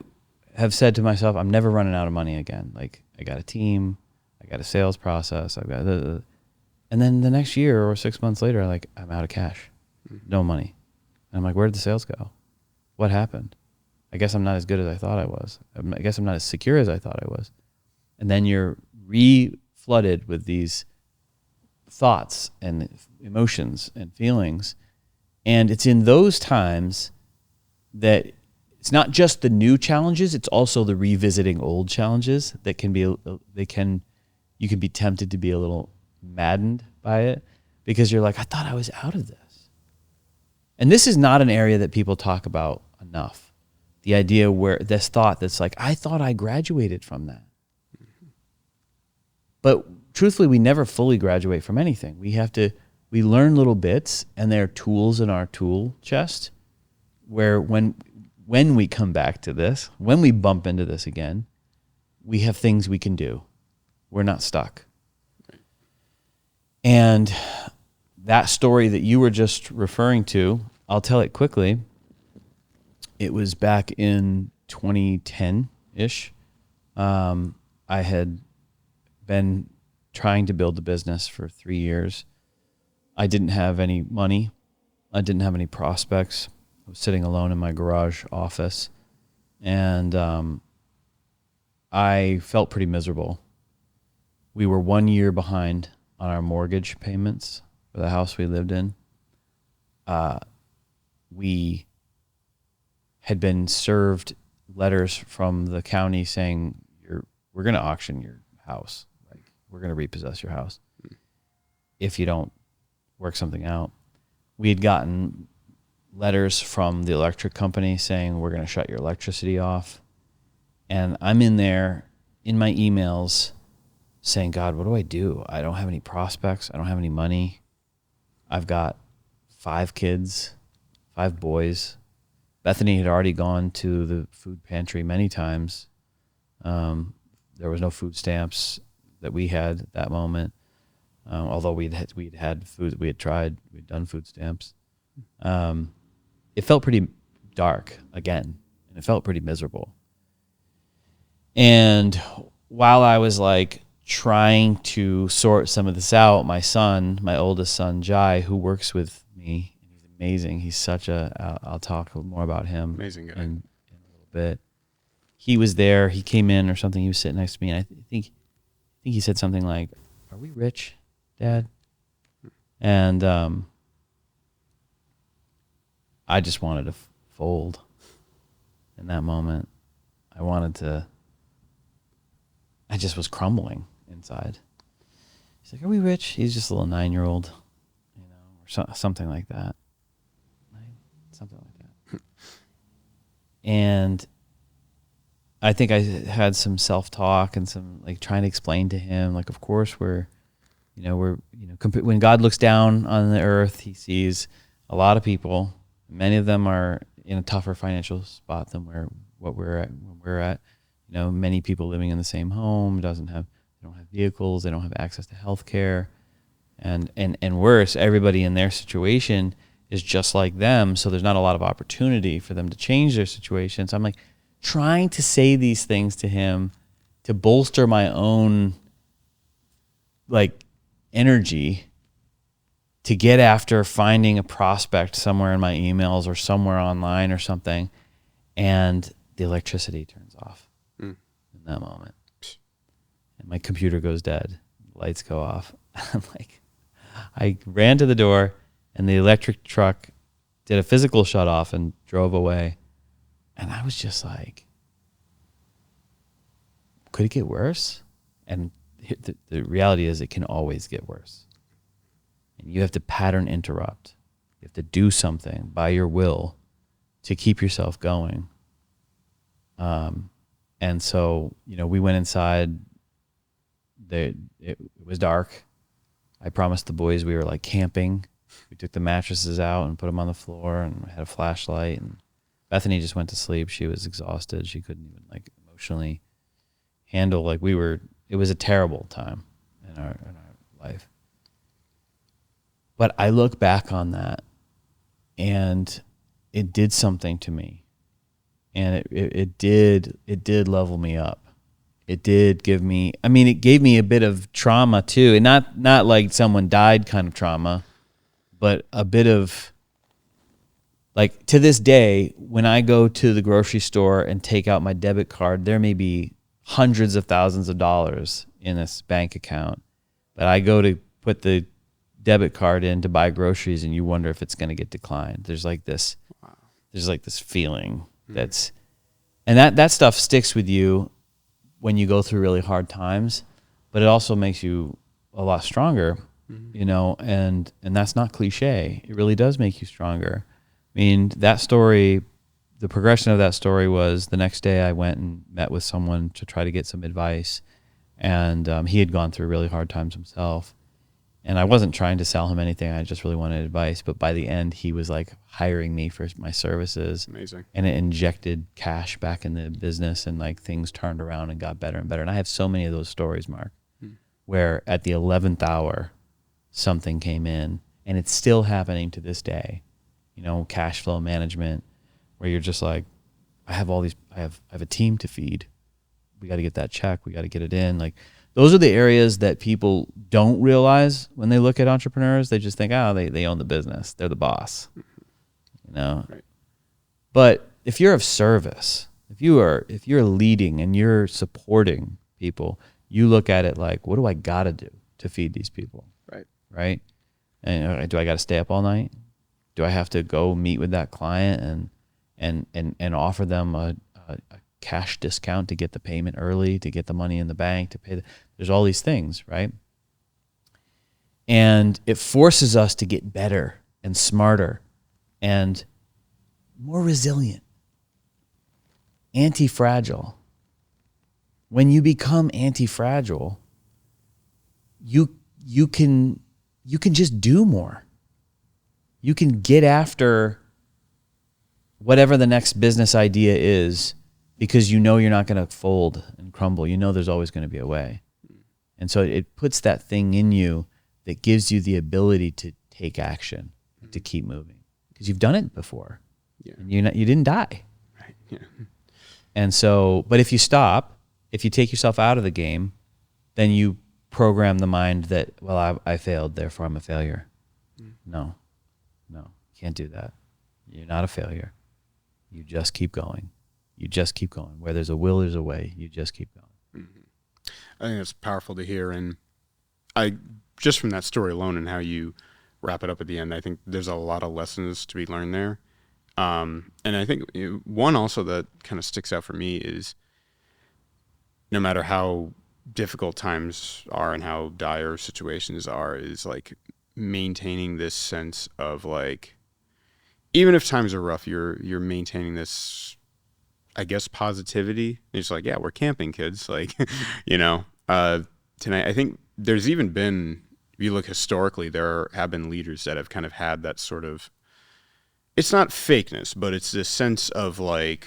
have said to myself, I'm never running out of money again. I got a team, I got a sales process, I've got and then the next year or 6 months later, I'm out of cash, no money. And I'm like, where did the sales go? What happened? I guess I'm not as good as I thought I was. I guess I'm not as secure as I thought I was. And then you're re-flooded with these thoughts and emotions and feelings. And it's in those times that it's not just the new challenges, it's also the revisiting old challenges that can be, you can be tempted to be a little maddened by it because you're like, I thought I was out of this. And this is not an area that people talk about enough. The idea where this thought that's like, I thought I graduated from that. But truthfully, we never fully graduate from anything. We learn little bits, and there are tools in our tool chest where when we come back to this, when we bump into this again, we have things we can do. We're not stuck. And that story that you were just referring to, I'll tell it quickly. It was back in 2010-ish. I had been trying to build a business for 3 years. I didn't have any money. I didn't have any prospects. I was sitting alone in my garage office, and I felt pretty miserable. We were 1 year behind on our mortgage payments for the house we lived in. We had been served letters from the county saying, we're going to auction your house. Like, we're going to repossess your house if you don't work something out. We had gotten letters from the electric company saying, we're going to shut your electricity off. And I'm in there in my emails saying, God, what do I do? I don't have any prospects. I don't have any money. I've got 5 kids, 5 boys. Bethany had already gone to the food pantry many times. There was no food stamps that we had at that moment. Although we'd had food, we'd done food stamps. It felt pretty dark again, and it felt pretty miserable. And while I was like trying to sort some of this out, my oldest son, Jai, who works with me, he's amazing. He's such I'll talk more about him. Amazing guy. In a little bit. He was there. He came in or something. He was sitting next to me, and I think he said something like, "Are we rich, Dad?" And I just wanted to fold in that moment. I just was crumbling inside. He's like, "Are we rich?" He's just a little 9-year-old, or something like that. Something like that. And I think I had some self-talk and some like trying to explain to him, like, of course when God looks down on the earth, he sees a lot of people. Many of them are in a tougher financial spot than when we're at. Many people living in the same home they don't have vehicles, they don't have access to health care, and worse, everybody in their situation is just like them, so there's not a lot of opportunity for them to change their situation. So I'm like trying to say these things to him to bolster my own like energy to get after finding a prospect somewhere in my emails or somewhere online or something, and the electricity turns off in that moment. And my computer goes dead. Lights go off. I'm like, I ran to the door, and the electric truck did a physical shut off and drove away. And I was just like, could it get worse? And the reality is it can always get worse. And you have to pattern interrupt. You have to do something by your will to keep yourself going. And so, we went inside. It was dark. I promised the boys we were like camping. We took the mattresses out and put them on the floor, and had a flashlight. And Bethany just went to sleep. She was exhausted. She couldn't even like emotionally handle it was a terrible time in our life. But I look back on that, and it did something to me, and it did level me up. It did give me, it gave me a bit of trauma too, and not like someone died kind of trauma, but a bit of Like to this day, when I go to the grocery store and take out my debit card, there may be hundreds of thousands of dollars in this bank account, but I go to put the debit card in to buy groceries, and you wonder if it's going to get declined. There's like this feeling and that stuff sticks with you when you go through really hard times, but it also makes you a lot stronger, you know, and that's not cliche. It really does make you stronger. I mean, that story, the progression of that story was the next day I went and met with someone to try to get some advice, and he had gone through really hard times himself. And I wasn't trying to sell him anything. I just really wanted advice. But by the end, he was like hiring me for my services. Amazing. And it injected cash back in the business, and like things turned around and got better and better. And I have so many of those stories, Mark, where at the 11th hour, something came in, and it's still happening to this day. You know, cash flow management, where you're just like, I have a team to feed. We got to get that check. We got to get it in. Like, those are the areas that people don't realize when they look at entrepreneurs. They just think, oh, they own the business. They're the boss, you know? Right. But if you're of service, if you're leading and you're supporting people, you look at it like, what do I got to do to feed these people? Right. Right. And do I got to stay up all night? Do I have to go meet with that client and offer them a cash discount to get the payment early, to get the money in the bank, to pay there's all these things, right? And it forces us to get better and smarter and more resilient, anti-fragile. When you become anti-fragile, you can just do more. You can get after whatever the next business idea is, because you know you're not going to fold and crumble. You know there's always going to be a way. And so it puts that thing in you that gives you the ability to take action, to keep moving, because you've done it before. Yeah. And you didn't die. Right. Yeah. And so, but if you stop, if you take yourself out of the game, then you program the mind that, well, I failed, therefore I'm a failure. No, you can't do that. You're not a failure. You just keep going. You just keep going. Where there's a will, there's a way. You just keep going. I think that's powerful to hear. And I just from that story alone and how you wrap it up at the end, I think there's a lot of lessons to be learned there. And I think one also that kind of sticks out for me is no matter how difficult times are and how dire situations are, is like maintaining this sense of like, even if times are rough, you're maintaining this, I guess, positivity. It's like, yeah, we're camping, kids. Like, you know, tonight, I think there's even been, if you look historically, there have been leaders that have kind of had that sort of, it's not fakeness, but it's this sense of like,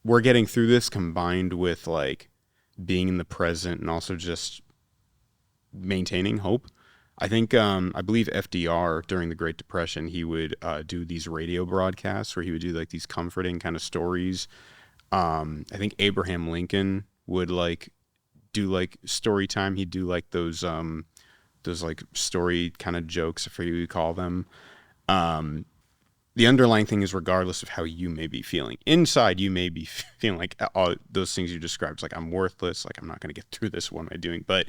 we're getting through this, combined with like being in the present and also just maintaining hope. I think, I believe FDR during the Great Depression, he would do these radio broadcasts where he would do like these comforting kind of stories. I think Abraham Lincoln would like do like story time. He'd do like those like story kind of jokes, if you would call them. The underlying thing is, regardless of how you may be feeling, inside you may be feeling like all those things you described, like I'm worthless, like I'm not going to get through this. What am I doing? But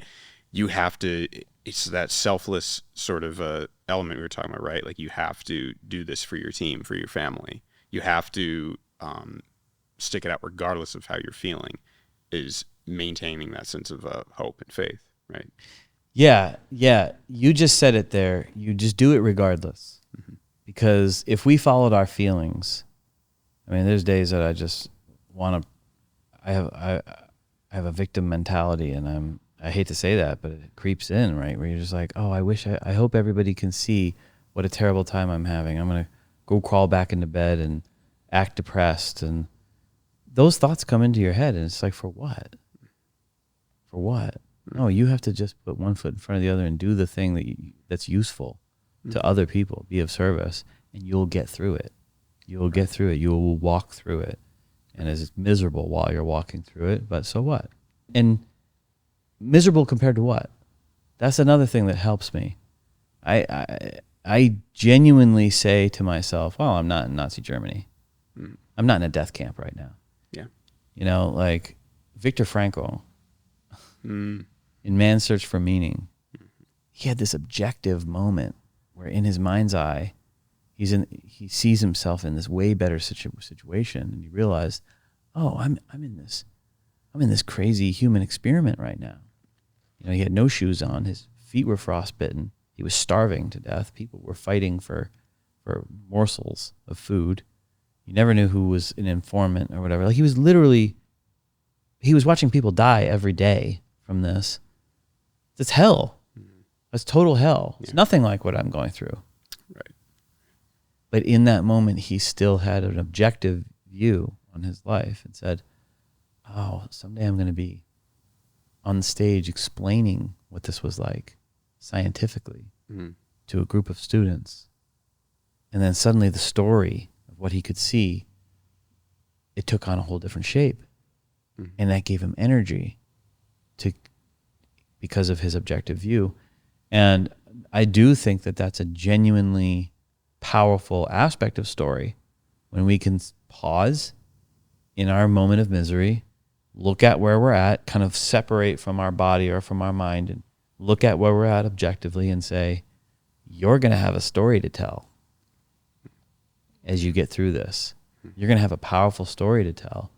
you have to, it's that selfless sort of element we were talking about, right? Like you have to do this for your team, for your family. You have to stick it out regardless of how you're feeling, is maintaining that sense of hope and faith, right? Yeah. You just said it there. You just do it regardless. Mm-hmm. Because if we followed our feelings, I mean, there's days that I just want to, I have a victim mentality, and I hate to say that, but it creeps in, right? Where you're just like, oh, I hope everybody can see what a terrible time I'm having. I'm going to go crawl back into bed and act depressed. And those thoughts come into your head, and it's like, for what? For what? No, you have to just put one foot in front of the other and do the thing that's useful to other people, be of service, and you'll get through it. You'll get through it. You will walk through it. And it's miserable while you're walking through it, but so what? And miserable compared to what? That's another thing that helps me. I genuinely say to myself, well, I'm not in Nazi Germany. I'm not in a death camp right now. Yeah. You know, like Viktor Frankl Mm. in Man's Search for Meaning, he had this objective moment where in his mind's eye, he sees himself in this way better situation, and he realized, oh, I'm in this crazy human experiment right now. You know, he had no shoes on, his feet were frostbitten, he was starving to death, people were fighting for morsels of food. You never knew who was an informant or whatever. Like he was watching people die every day from this. It's hell. It's total hell. It's nothing like what I'm going through. Right. But in that moment, he still had an objective view on his life and said, oh, someday I'm going to be on the stage explaining what this was like scientifically to a group of students. And then suddenly the story of what he could see, it took on a whole different shape. And that gave him energy because of his objective view. And I do think that that's a genuinely powerful aspect of story when we can pause in our moment of misery, look at where we're at, kind of separate from our body or from our mind and look at where we're at objectively and say, you're going to have a story to tell as you get through this. You're going to have a powerful story to tell.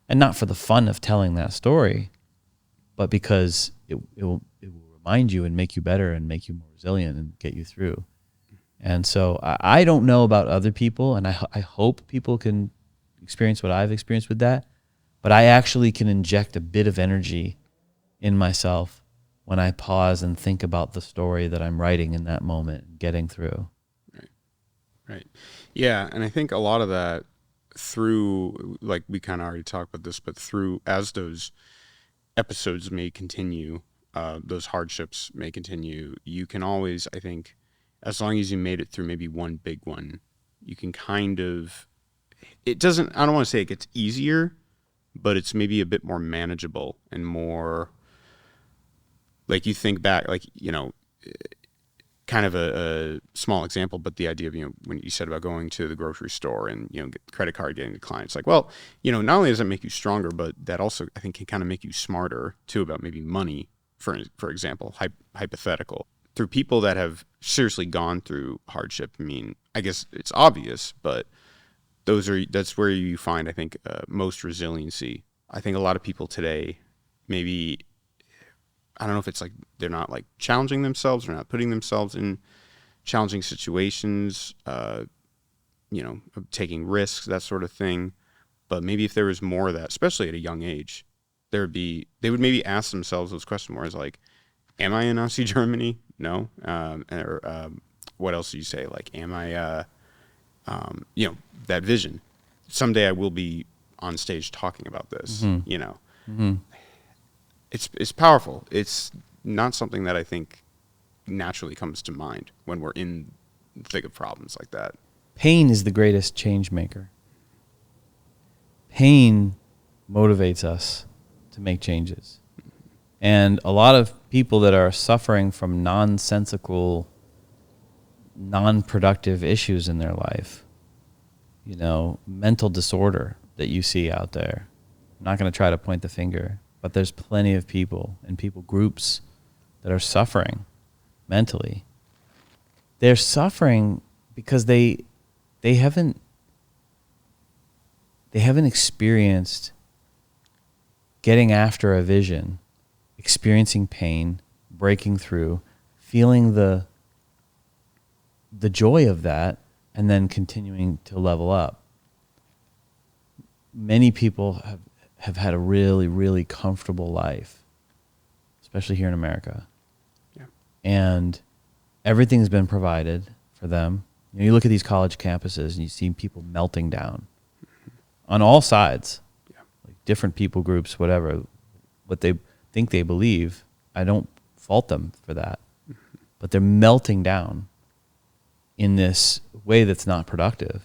And not for the fun of telling that story, but because it will remind you and make you better and make you more resilient and get you through. And so I don't know about other people, and I hope people can experience what I've experienced with that, but I actually can inject a bit of energy in myself when I pause and think about the story that I'm writing in that moment, getting through. Right. Yeah, and I think a lot of that through, like we kind of already talked about this, but through, as those episodes may continue, those hardships may continue, you can always, I think, as long as you made it through maybe one big one, you can kind of, I don't want to say it gets easier, but it's maybe a bit more manageable and more, like you think back, like, you know, kind of a small example, but the idea of, you know, when you said about going to the grocery store and, you know, get credit card getting declined, it's like, well, you know, not only does it make you stronger, but that also, I think, can kind of make you smarter too about maybe money, for example, hypothetical. Through people that have seriously gone through hardship, I mean, I guess it's obvious, but that's where you find, I think, most resiliency. I think a lot of people today, maybe, I don't know if it's like they're not like challenging themselves or not putting themselves in challenging situations, you know, taking risks, that sort of thing. But maybe if there was more of that, especially at a young age, they would maybe ask themselves those questions more as like, am I in Nazi Germany? No. Or what else do you say? Like, am I, you know, that vision. Someday I will be on stage talking about this, you know. It's powerful. It's not something that I think naturally comes to mind when we're in the thick of problems like that. Pain is the greatest change maker. Pain motivates us to make changes. And a lot of people that are suffering from nonsensical, non-productive issues in their life, you know, mental disorder that you see out there. I'm not going to try to point the finger, but there's plenty of people and people groups that are suffering mentally. They're suffering because they haven't experienced getting after a vision, experiencing pain, breaking through, feeling the joy of that, and then continuing to level up. Many people have had a really, really comfortable life, especially here in America. Yeah. And everything's been provided for them. You know, you look at these college campuses and you see people melting down on all sides, like different people groups, whatever, what they think they believe. I don't fault them for that, but they're melting down in this way that's not productive.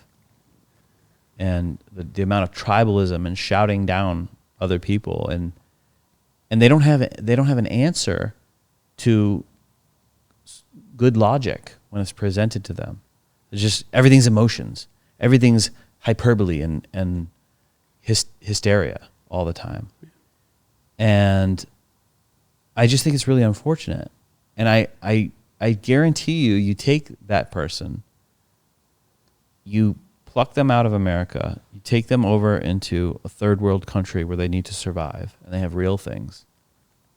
And the amount of tribalism and shouting down other people, and they don't have an answer to good logic when it's presented to them. It's just everything's emotions, everything's hyperbole and hysteria all the time. And I just think it's really unfortunate. And I guarantee you take that person, you pluck them out of America, you take them over into a third world country where they need to survive and they have real things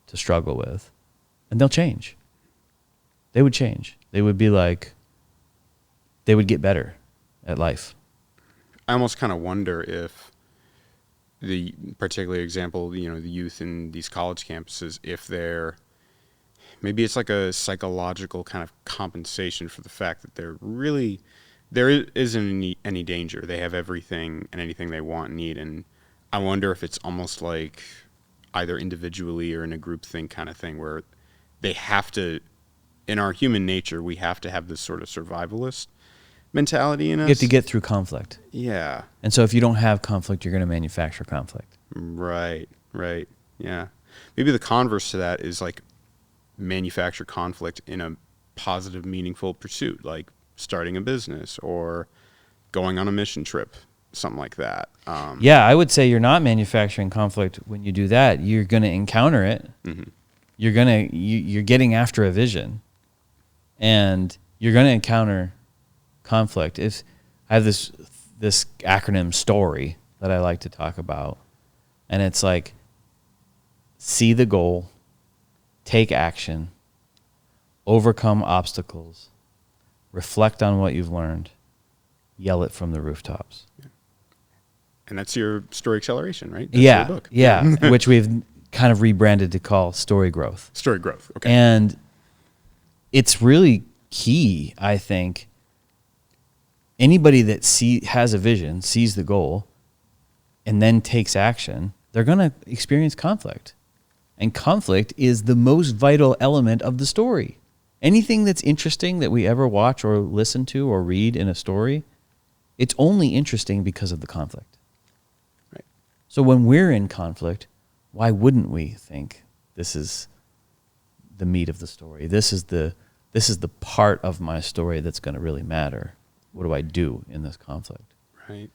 to struggle with, and they'll change. They would change. They would be like, they would get better at life. I almost kind of wonder if the particular example, the youth in these college campuses, if maybe it's like a psychological kind of compensation for the fact that there isn't any danger. They have everything and anything they want and need. And I wonder if it's almost like either individually or in a group thing kind of thing where they have to, in our human nature, we have to have this sort of survivalist mentality in us. You have to get through conflict. Yeah. And so if you don't have conflict, you're going to manufacture conflict. Right. Yeah. Maybe the converse to that is like manufacture conflict in a positive, meaningful pursuit, like starting a business or going on a mission trip, something like that. Yeah, I would say you're not manufacturing conflict when you do that. You're going to encounter it. Mm-hmm. You're getting after a vision, and you're going to encounter conflict. If I have this acronym STORY that I like to talk about, and it's like see the goal, take action, overcome obstacles, reflect on what you've learned, yell it from the rooftops. Yeah. And that's your story acceleration, right? That's your book. Yeah, which we've kind of rebranded to call story growth. Story growth, okay. And it's really key, I think. Anybody that has a vision, sees the goal, and then takes action, they're going to experience conflict. And conflict is the most vital element of the story. Anything that's interesting that we ever watch or listen to or read in a story, it's only interesting because of the conflict. Right. So when we're in conflict, why wouldn't we think this is the meat of the story? This is the part of my story that's going to really matter. What do I do in this conflict? Right.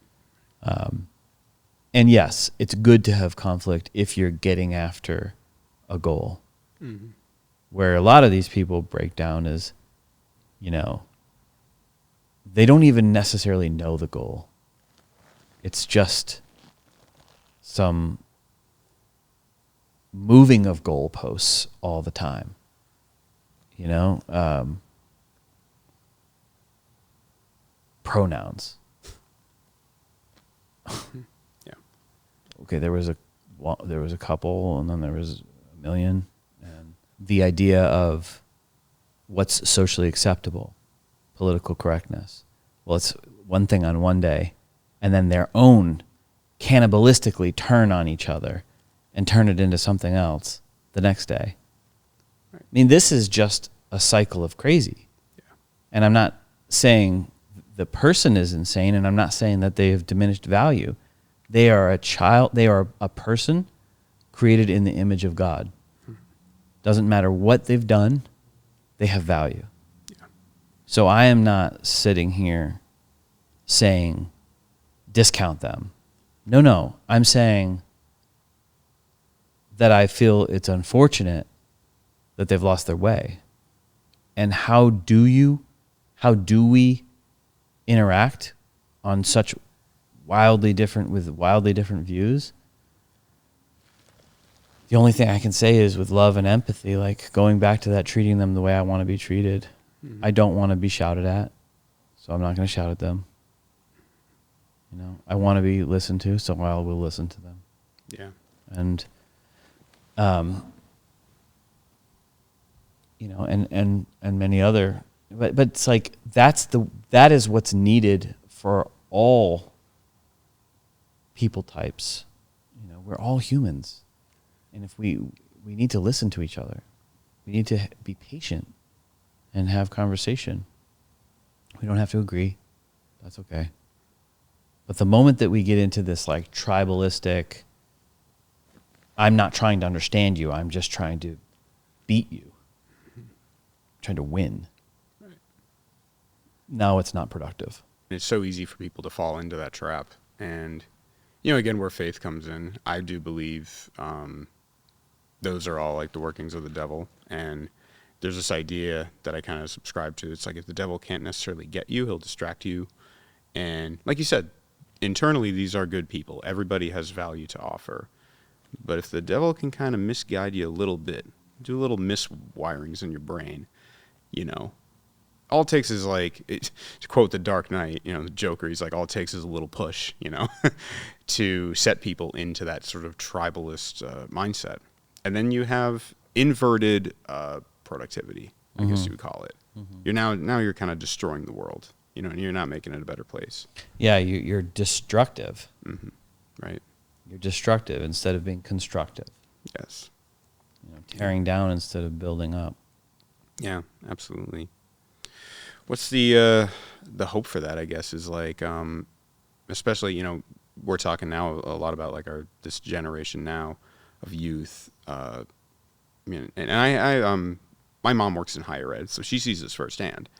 And yes, it's good to have conflict if you're getting after a goal. Mm-hmm. Where a lot of these people break down is, they don't even necessarily know the goal. It's just some moving of goalposts all the time. Pronouns. Yeah. Okay, there was a couple, and then there was a million, and the idea of what's socially acceptable, political correctness. Well, it's one thing on one day, and then their own cannibalistically turn on each other and turn it into something else the next day. Right. I mean, this is just a cycle of crazy. Yeah. And I'm not saying the person is insane, and I'm not saying that they have diminished value. They are a child. They are a person created in the image of God. Doesn't matter what they've done, they have value. Yeah. So I am not sitting here saying discount them. No. I'm saying that I feel it's unfortunate that they've lost their way. And how do we interact on such wildly different views? The only thing I can say is with love and empathy, like going back to that, treating them the way I want to be treated. Mm-hmm. I don't want to be shouted at, so I'm not going to shout at them. I want to be listened to, so I will listen to them. Yeah. And, and many other, but it's like, that is what's needed for all people types. We're all humans. And if we need to listen to each other, we need to be patient and have conversation. We don't have to agree. That's okay. But the moment that we get into this like tribalistic, I'm not trying to understand you, I'm just trying to beat you, trying to win. now it's not productive. It's so easy for people to fall into that trap. And, you know, again, where faith comes in, I do believe those are all like the workings of the devil. And there's this idea that I kind of subscribe to. It's like if the devil can't necessarily get you, he'll distract you. And like you said, internally, these are good people. Everybody has value to offer. But if the devil can kind of misguide you a little bit, do little miswirings in your brain, you know, all it takes is like, to quote the Dark Knight, you know, the Joker, he's like, all it takes is a little push, you know, to set people into that sort of tribalist mindset. And then you have inverted productivity, I guess you would call it. You're now you're kind of destroying the world, you know, and you're not making it a better place. Yeah, you're destructive. Right. You're destructive instead of being constructive. Yes. You know, tearing down instead of building up. Yeah, absolutely. What's the hope for that, I guess, is like, especially, you know, we're talking now a lot about like this generation now of youth. I mean, and I my mom works in higher ed, so she sees this firsthand,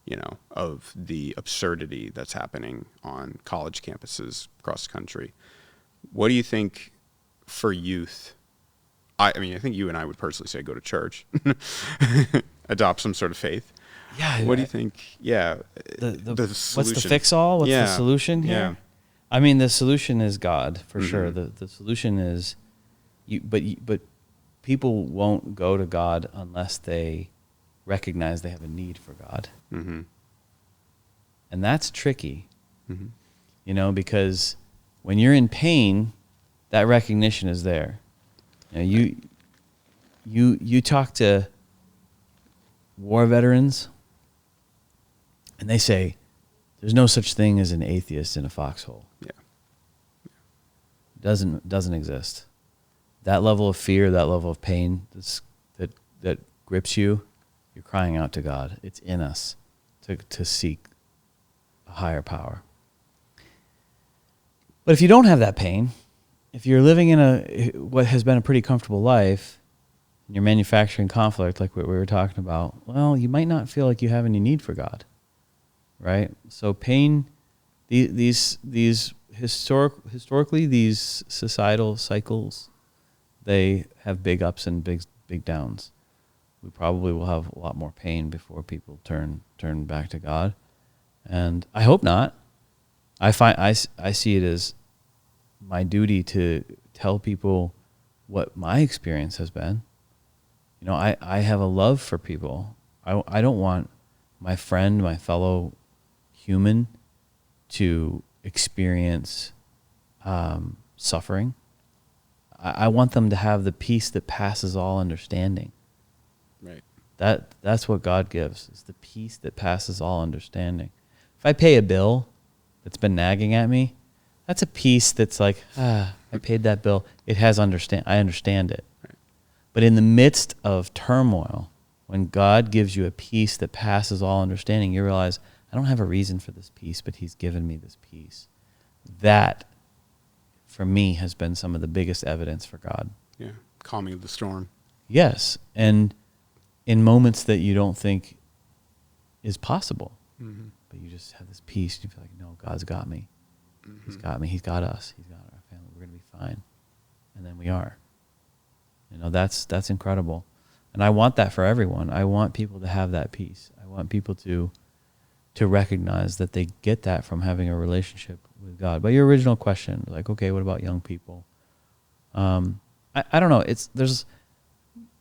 you know, of the absurdity that's happening on college campuses across the country. What do you think for youth? I mean, I think you and I would personally say go to church, adopt some sort of faith. Yeah. What do you think? Yeah. The solution. what's the fix-all? What's the solution here? Yeah. I mean, the solution is God, for sure. The solution is but people won't go to God unless they recognize they have a need for God. And that's tricky, you know, because when you're in pain, that recognition is there. You know, you talk to war veterans, and they say, there's no such thing as an atheist in a foxhole. Yeah. Doesn't exist. That level of fear, that level of pain that grips you, you're crying out to God. It's in us to seek a higher power. But if you don't have that pain, if you're living in what has been a pretty comfortable life, and you're manufacturing conflict like what we were talking about, well, you might not feel like you have any need for God, right? So pain, these historically, these societal cycles, they have big ups and big downs. We probably will have a lot more pain before people turn back to God, and I hope not. I see it as my duty to tell people what my experience has been. You know, I have a love for people. I don't want my friend, my fellow human, to experience suffering. I want them to have the peace that passes all understanding. Right. That's what God gives, is the peace that passes all understanding. If I pay a bill that's been nagging at me, that's a peace that's like, I paid that bill. I understand it. Right. But in the midst of turmoil, when God gives you a peace that passes all understanding, you realize, I don't have a reason for this peace, but he's given me this peace. That, for me, has been some of the biggest evidence for God. Yeah. Calming of the storm. Yes. And in moments that you don't think is possible, but you just have this peace. You feel like, no, God's got me. He's got me. He's got us. He's got our family. We're going to be fine. And then we are. You know, that's incredible. And I want that for everyone. I want people to have that peace. I want people to recognize that they get that from having a relationship with God. But your original question, like, okay, what about young people? I don't know.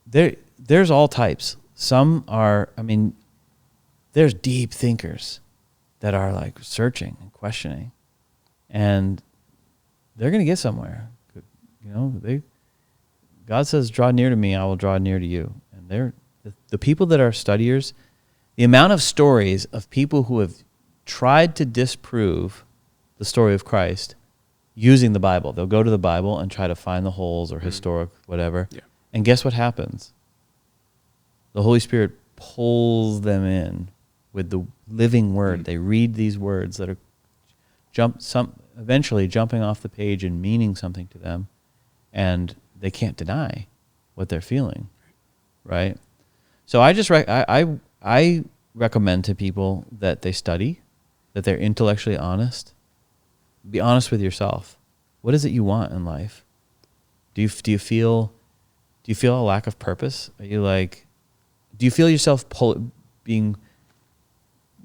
There's all types. Some are, I mean, there's deep thinkers that are like searching and questioning, and they're going to get somewhere. You know, God says, draw near to me, I will draw near to you. And they're the people that are studiers. The amount of stories of people who have tried to disprove the story of Christ using the Bible. They'll go to the Bible and try to find the holes or historic whatever. Yeah. And guess what happens? The Holy Spirit pulls them in with the living word. They read these words that are eventually jumping off the page and meaning something to them, and they can't deny what they're feeling, right? So I just I recommend to people that they study, that they're intellectually honest. Be honest with yourself. What is it you want in life? Do you feel a lack of purpose? Are you like, do you feel yourself being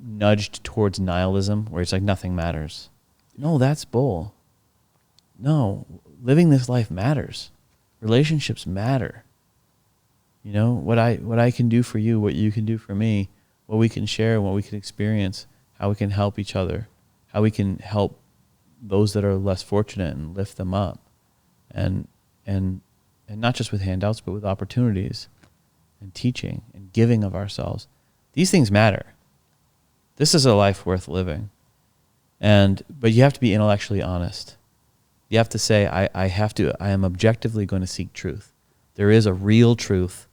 nudged towards nihilism, where it's like nothing matters? No, that's bull. No, living this life matters. Relationships matter. You know, what I can do for you, what you can do for me, what we can share, what we can experience, how we can help each other, how we can help those that are less fortunate and lift them up. And not just with handouts, but with opportunities and teaching and giving of ourselves. These things matter. This is a life worth living. But you have to be intellectually honest. You have to say, I am objectively going to seek truth. There is a real truth.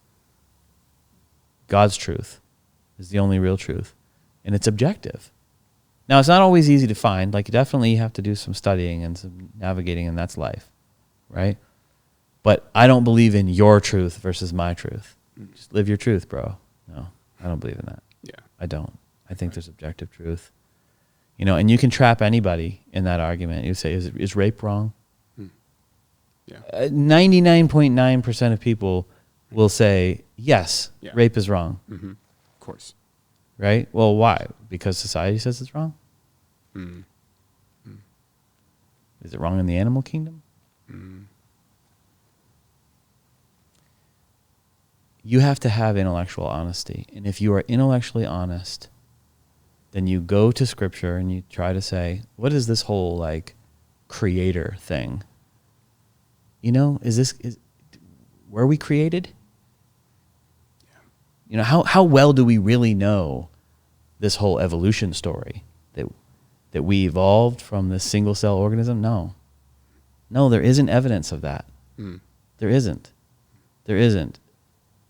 God's truth is the only real truth. And it's objective. Now, it's not always easy to find. Like, definitely you have to do some studying and some navigating, and that's life, right? But I don't believe in your truth versus my truth. Just live your truth, bro. No, I don't believe in that. Yeah. I don't. I think there's objective truth. You know, and you can trap anybody in that argument. You say, is rape wrong? Yeah. 99.9% of people will say, yes, rape is wrong. Mm-hmm. Of course. Right? Well, why? Because society says it's wrong? Mm. Is it wrong in the animal kingdom? You have to have intellectual honesty. And if you are intellectually honest, then you go to Scripture and you try to say, what is this whole, like, creator thing? You know, were we created? Yeah. You know, how well do we really know this whole evolution story? That we evolved from this single cell organism? No, there isn't evidence of that. There isn't.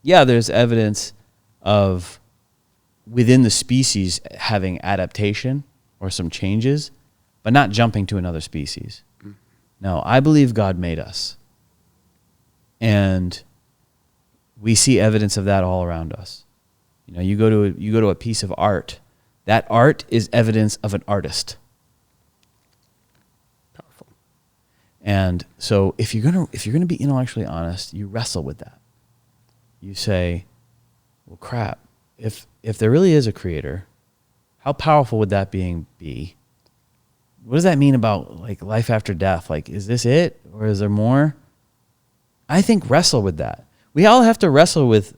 Yeah, there's evidence of within the species having adaptation or some changes, but not jumping to another species. No, I believe God made us. And we see evidence of that all around us. You know, you go to a piece of art. That art is evidence of an artist. Powerful. And so if you're gonna be intellectually honest, you wrestle with that. You say, well, crap, if there really is a creator, how powerful would that being be? What does that mean about, like, life after death? Like, is this it, or is there more? I think wrestle with that. We all have to wrestle with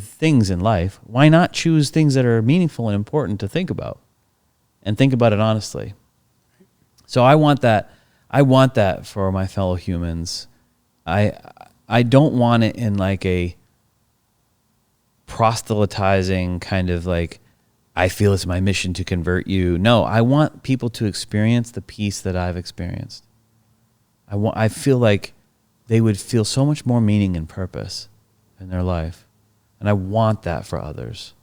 things in life. Why not choose things that are meaningful and important to think about, and think about it honestly? So I want that. I want that for my fellow humans. I don't want it in like a proselytizing kind of like, I feel it's my mission to convert you. No, I want people to experience the peace that I've experienced. I feel like they would feel so much more meaning and purpose in their life. And I want that for others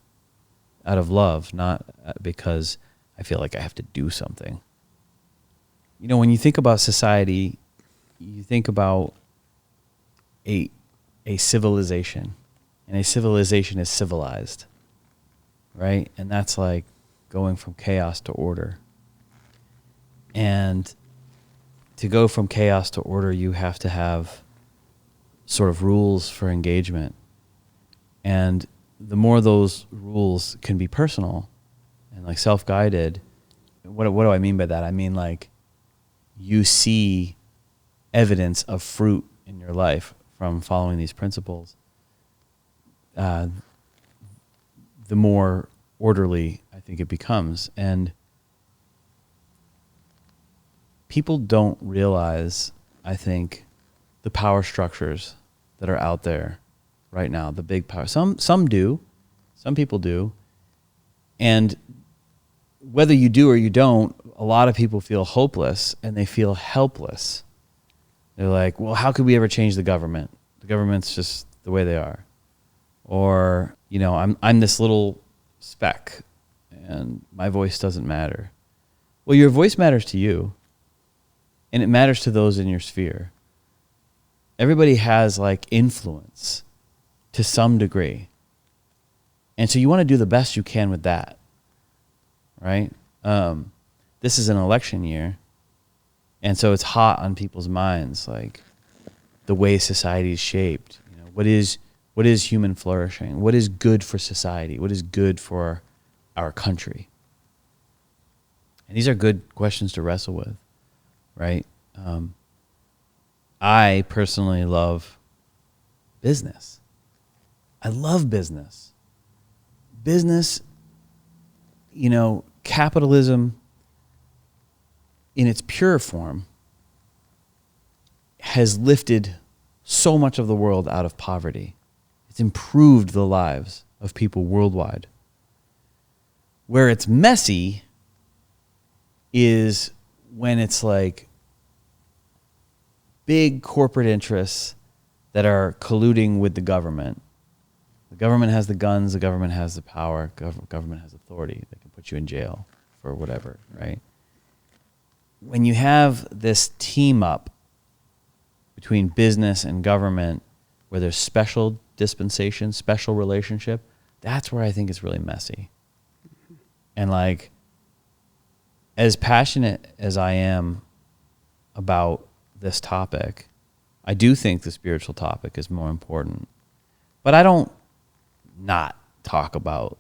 out of love, not because I feel like I have to do something. You know, when you think about society, you think about a civilization, and a civilization is civilized, right? And that's like going from chaos to order. And to go from chaos to order, you have to have sort of rules for engagement. And the more those rules can be personal and like self-guided, what do I mean by that? I mean, like, you see evidence of fruit in your life from following these principles, the more orderly I think it becomes. And people don't realize, I think, the power structures that are out there right now, the big power. Some do. Some people do. And whether you do or you don't, a lot of people feel hopeless and they feel helpless. They're like, well, how could we ever change the government? The government's just the way they are. Or, you know, I'm this little speck and my voice doesn't matter. Well, your voice matters to you, and it matters to those in your sphere. Everybody has like influence to some degree. And so you want to do the best you can with that, right? This is an election year, and so it's hot on people's minds, like the way society is shaped. You know, what is human flourishing? What is good for society? What is good for our country? And these are good questions to wrestle with, right? I personally love business. I love business. Business, you know, capitalism in its pure form has lifted so much of the world out of poverty. It's improved the lives of people worldwide. Where it's messy is when it's like big corporate interests that are colluding with the government. The government has the guns, the government has the power, government has authority that can put you in jail for whatever, right? When you have this team up between business and government where there's special dispensation, special relationship, that's where I think it's really messy. And like, as passionate as I am about this topic, I do think the spiritual topic is more important. But I don't not talk about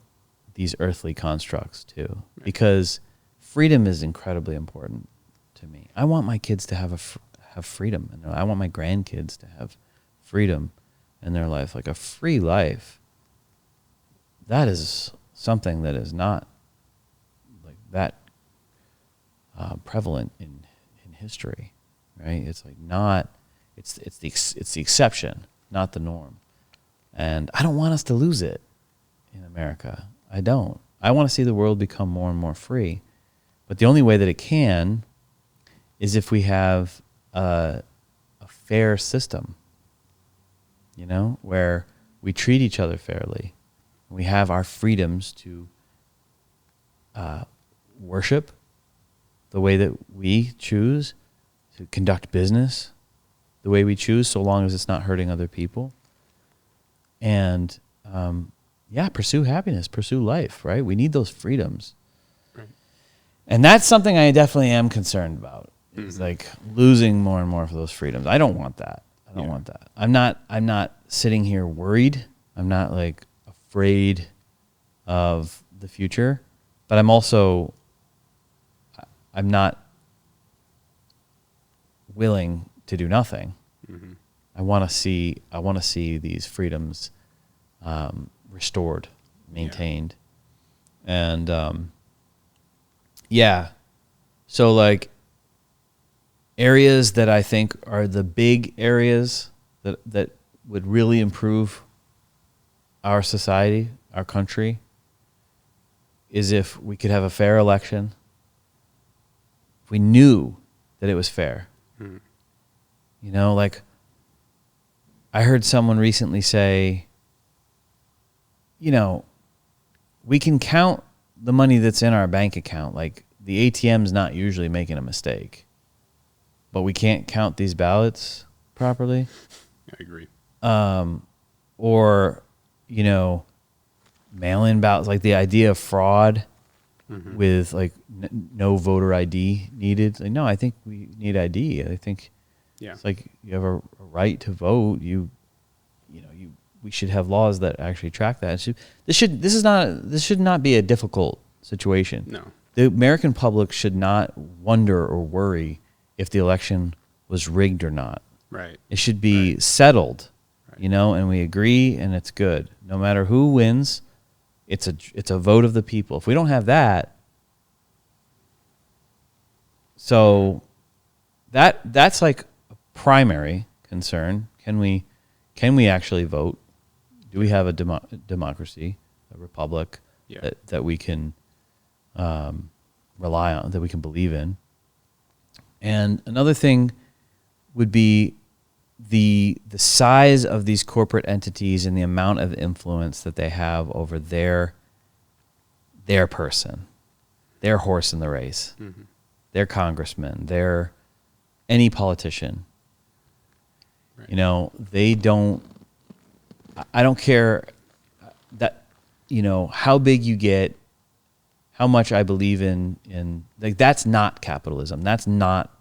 these earthly constructs too, because freedom is incredibly important to me. I want my kids to have freedom, and I want my grandkids to have freedom in their life, like a free life. That is something that is not like that prevalent in history, right? It's like not. It's the exception, not the norm. And I don't want us to lose it in America. I don't. I want to see the world become more and more free. But the only way that it can is if we have a fair system, you know, where we treat each other fairly. We have our freedoms to worship the way that we choose, to conduct business the way we choose, so long as it's not hurting other people. And pursue happiness, pursue life, right? We need those freedoms. Right. And that's something I definitely am concerned about. Is like losing more and more of those freedoms. I don't want that. I don't want that. I'm not sitting here worried. I'm not like afraid of the future, but I'm not willing to do nothing. Mm-hmm. I want to see these freedoms restored, maintained. And so like areas that I think are the big areas that would really improve our society, our country, is if we could have a fair election, if we knew that it was fair. Mm-hmm. You know, like I heard someone recently say, you know, we can count the money that's in our bank account. Like the ATM's not usually making a mistake, but we can't count these ballots properly. I agree. Or, you know, mail-in ballots, like the idea of fraud with like no voter ID needed. Like, no, I think we need ID. I think it's like you have a right to vote. We should have laws that actually track that. This should not be a difficult situation. No. The American public should not wonder or worry if the election was rigged or not. Right. It should be settled, you know, and we agree, and it's good. No matter who wins, it's a vote of the people. If we don't have that, so that's like a primary concern. Can we actually vote? Do we have a democracy, a republic that we can rely on, that we can believe in? And another thing would be the size of these corporate entities and the amount of influence that they have over their person, their horse in the race, their congressman, their any politician. Right. You know, I don't care that how big you get, how much I believe in like, that's not capitalism. That's not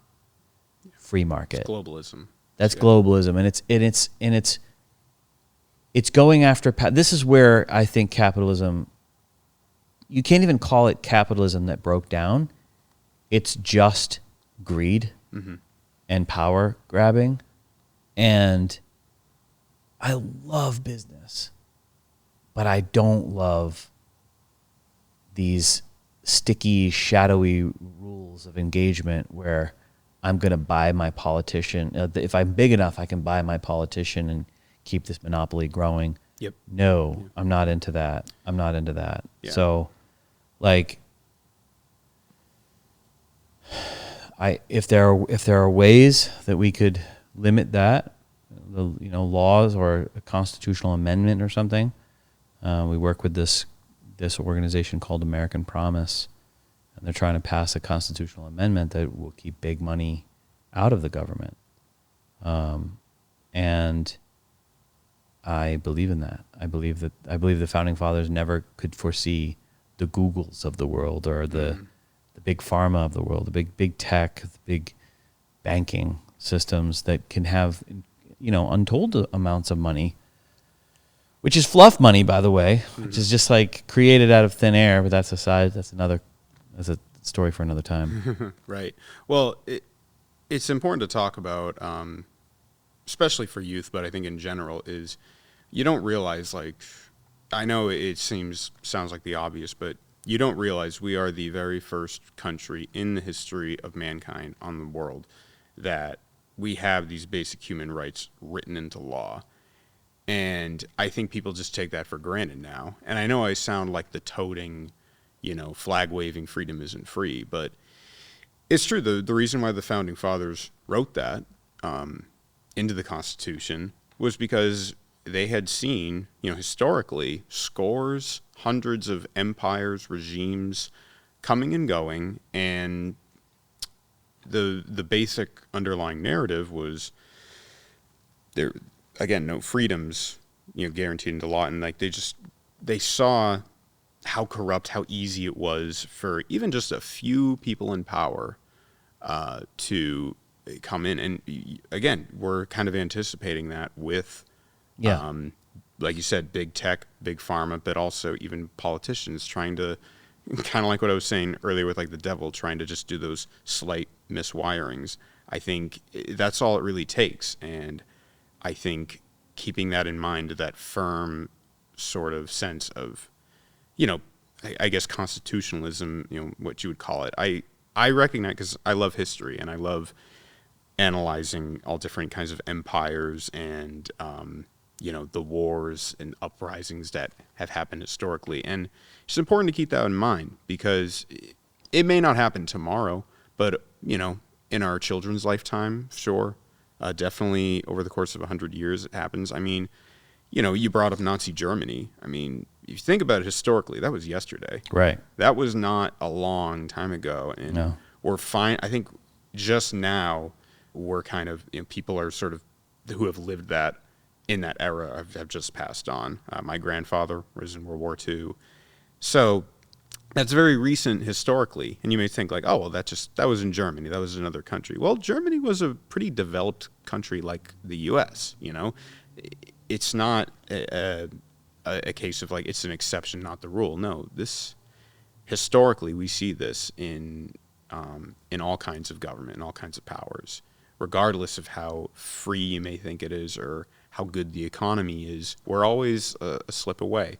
free market. It's globalism. That's globalism, and it's going after. This is where I think capitalism. You can't even call it capitalism that broke down. It's just greed and power grabbing, and I love business, but I don't love these sticky, shadowy rules of engagement where I'm going to buy my politician. If I'm big enough, I can buy my politician and keep this monopoly growing. Yep. No, I'm not into that. Yeah. So, like, if there are ways that we could limit that, laws or a constitutional amendment or something, we work with this organization called American Promise. And they're trying to pass a constitutional amendment that will keep big money out of the government. And I believe in that. I believe the founding fathers never could foresee the Googles of the world or the big pharma of the world, the big tech, the big banking systems that can have, untold amounts of money, which is fluff money, by the way, which is just like created out of thin air. But that's a story for another time. Right. Well, it's important to talk about, especially for youth, but I think in general, is you don't realize, like, I know it sounds like the obvious, but you don't realize we are the very first country in the history of mankind on the world that we have these basic human rights written into law. And I think people just take that for granted now. And I know I sound like the toting, flag-waving freedom isn't free, but it's true. The reason why the founding fathers wrote that into the Constitution was because they had seen, historically, scores, hundreds of empires, regimes coming and going, and the basic underlying narrative was there, again, no freedoms, guaranteed into law, and like they saw how corrupt, how easy it was for even just a few people in power to come in. And again, we're kind of anticipating that with, like you said, big tech, big pharma, but also even politicians trying to, kind of like what I was saying earlier with like the devil, trying to just do those slight miswirings. I think that's all it really takes. And I think keeping that in mind, that firm sort of sense of, I guess constitutionalism, what you would call it. I recognize, because I love history and I love analyzing all different kinds of empires and, the wars and uprisings that have happened historically. And it's important to keep that in mind because it may not happen tomorrow, but, in our children's lifetime, sure. Definitely over the course of 100 years it happens. I mean, you brought up Nazi Germany. I mean, if you think about it historically, that was yesterday. Right. That was not a long time ago. And no. We're fine. I think just now we're kind of, people are sort of, who have lived that in that era have just passed on. My grandfather was in World War II. So that's very recent historically. And you may think like, oh, well, that was in Germany. That was another country. Well, Germany was a pretty developed country like the U.S., It's not a case of like it's an exception, not the rule. No, historically we see this in all kinds of government and all kinds of powers, regardless of how free you may think it is or how good the economy is. We're always a slip away.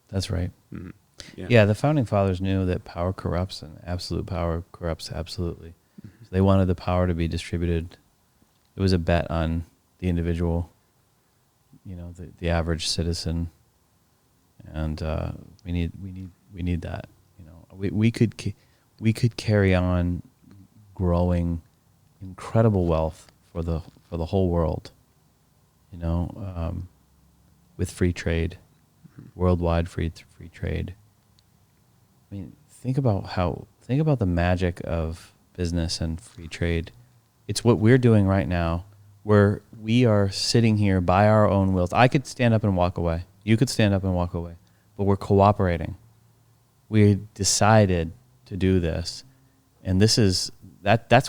That's right. Mm-hmm. Yeah, the founding fathers knew that power corrupts and absolute power corrupts absolutely. Mm-hmm. So they wanted the power to be distributed. It was a bet on the individual, the average citizen, and we need that. We could carry on growing incredible wealth for the whole world, with free trade, worldwide free trade. I mean, think about the magic of business and free trade. It's what we're doing right now, where we are sitting here by our own wills. I could stand up and walk away. You could stand up and walk away. but we're cooperating. We decided to do this, and that's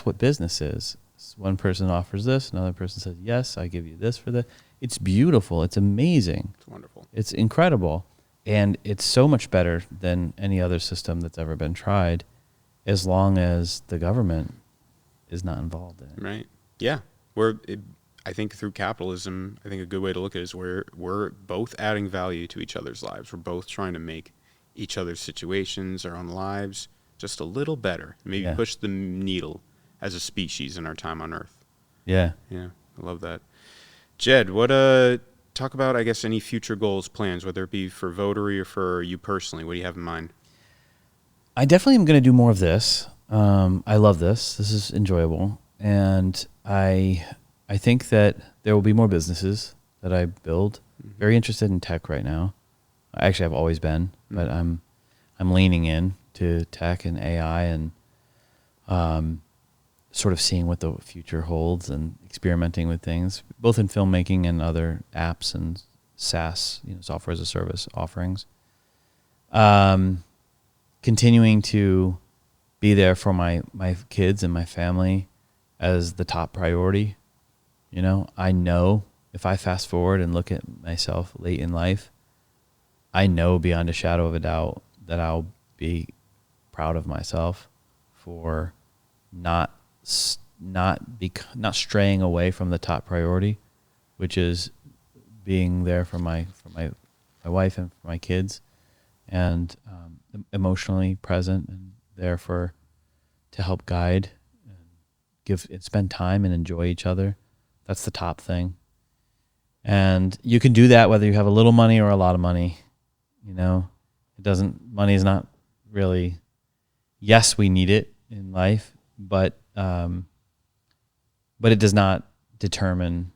what business is. One person offers this, another person says, yes, I give you this for this. It's beautiful. It's amazing. It's wonderful. It's incredible. And it's so much better than any other system that's ever been tried, as long as the government is not involved in it. Right. Yeah. I think through capitalism, I think a good way to look at it is we're both adding value to each other's lives. We're both trying to make each other's situations, our own lives, just a little better. Maybe push the needle as a species in our time on Earth. Yeah. Yeah. I love that. Jed, talk about, I guess, any future goals, plans, whether it be for Votary or for you personally. What do you have in mind? I definitely am going to do more of this. I love this. This is enjoyable. And I think that there will be more businesses that I build. Mm-hmm. Very interested in tech right now. Actually, I've always been, but I'm leaning in to tech and AI and sort of seeing what the future holds and experimenting with things, both in filmmaking and other apps and SaaS, software as a service offerings. Continuing to be there for my kids and my family as the top priority. I know if I fast forward and look at myself late in life, I know beyond a shadow of a doubt that I'll be proud of myself for not straying away from the top priority, which is being there for my wife and for my kids, and emotionally present and there to help guide and spend time and enjoy each other. That's the top thing. And you can do that whether you have a little money or a lot of money. Money is not really, yes, we need it in life, but it does not determine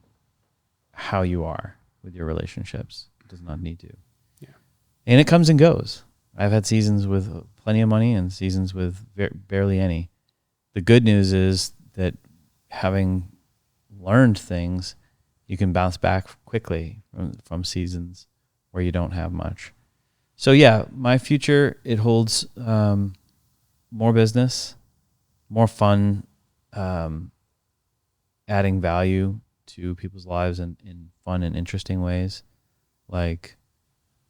how you are with your relationships. It does not need to. Yeah. And it comes and goes. I've had seasons with plenty of money and seasons with barely any. The good news is that having learned things, you can bounce back quickly from seasons where you don't have much. So yeah, my future, it holds more business, more fun, adding value to people's lives in fun and interesting ways, like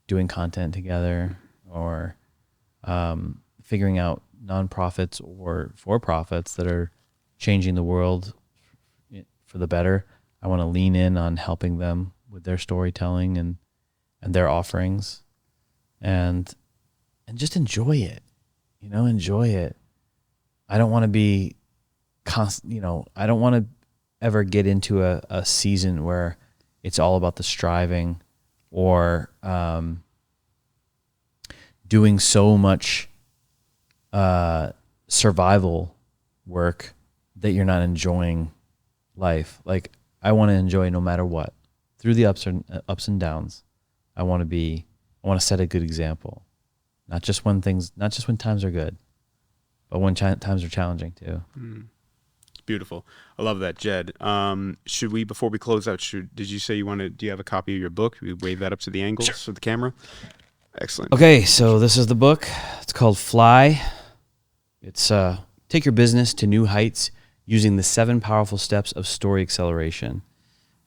doing content together or figuring out nonprofits or for-profits that are changing the world for the better. I want to lean in on helping them with their storytelling and their offerings, and just enjoy it. Enjoy it. I don't want to be I don't want to ever get into a season where it's all about the striving or doing so much survival work that you're not enjoying life. Like, I want to enjoy no matter what, through the ups and downs. I want to set a good example, not just when times are good, but when times are challenging too. It's beautiful. I love that, Jed. Should we, before we close out, do you say do you have a copy of your book? We wave that up to the angles Sure. of the camera. Excellent. Okay, so this is the book. It's called Fly. It's take your business to new heights using the 7 powerful steps of story acceleration.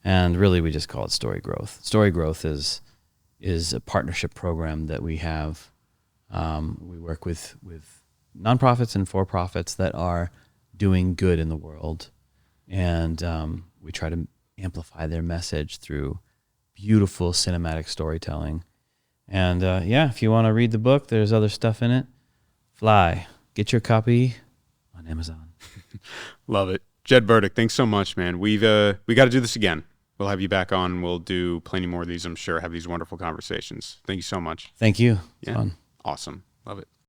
And really, we just call it story growth. Story growth is a partnership program that we have. We work with nonprofits and for-profits that are doing good in the world. And we try to amplify their message through beautiful cinematic storytelling. And if you want to read the book, there's other stuff in it. Fly. Get your copy on Amazon. Love it. Jed Burdick, thanks so much, man. We got to do this again. We'll have you back on. We'll do plenty more of these, I'm sure. Have these wonderful conversations. Thank you so much. Thank you. It's Yeah. fun. Awesome. Love it.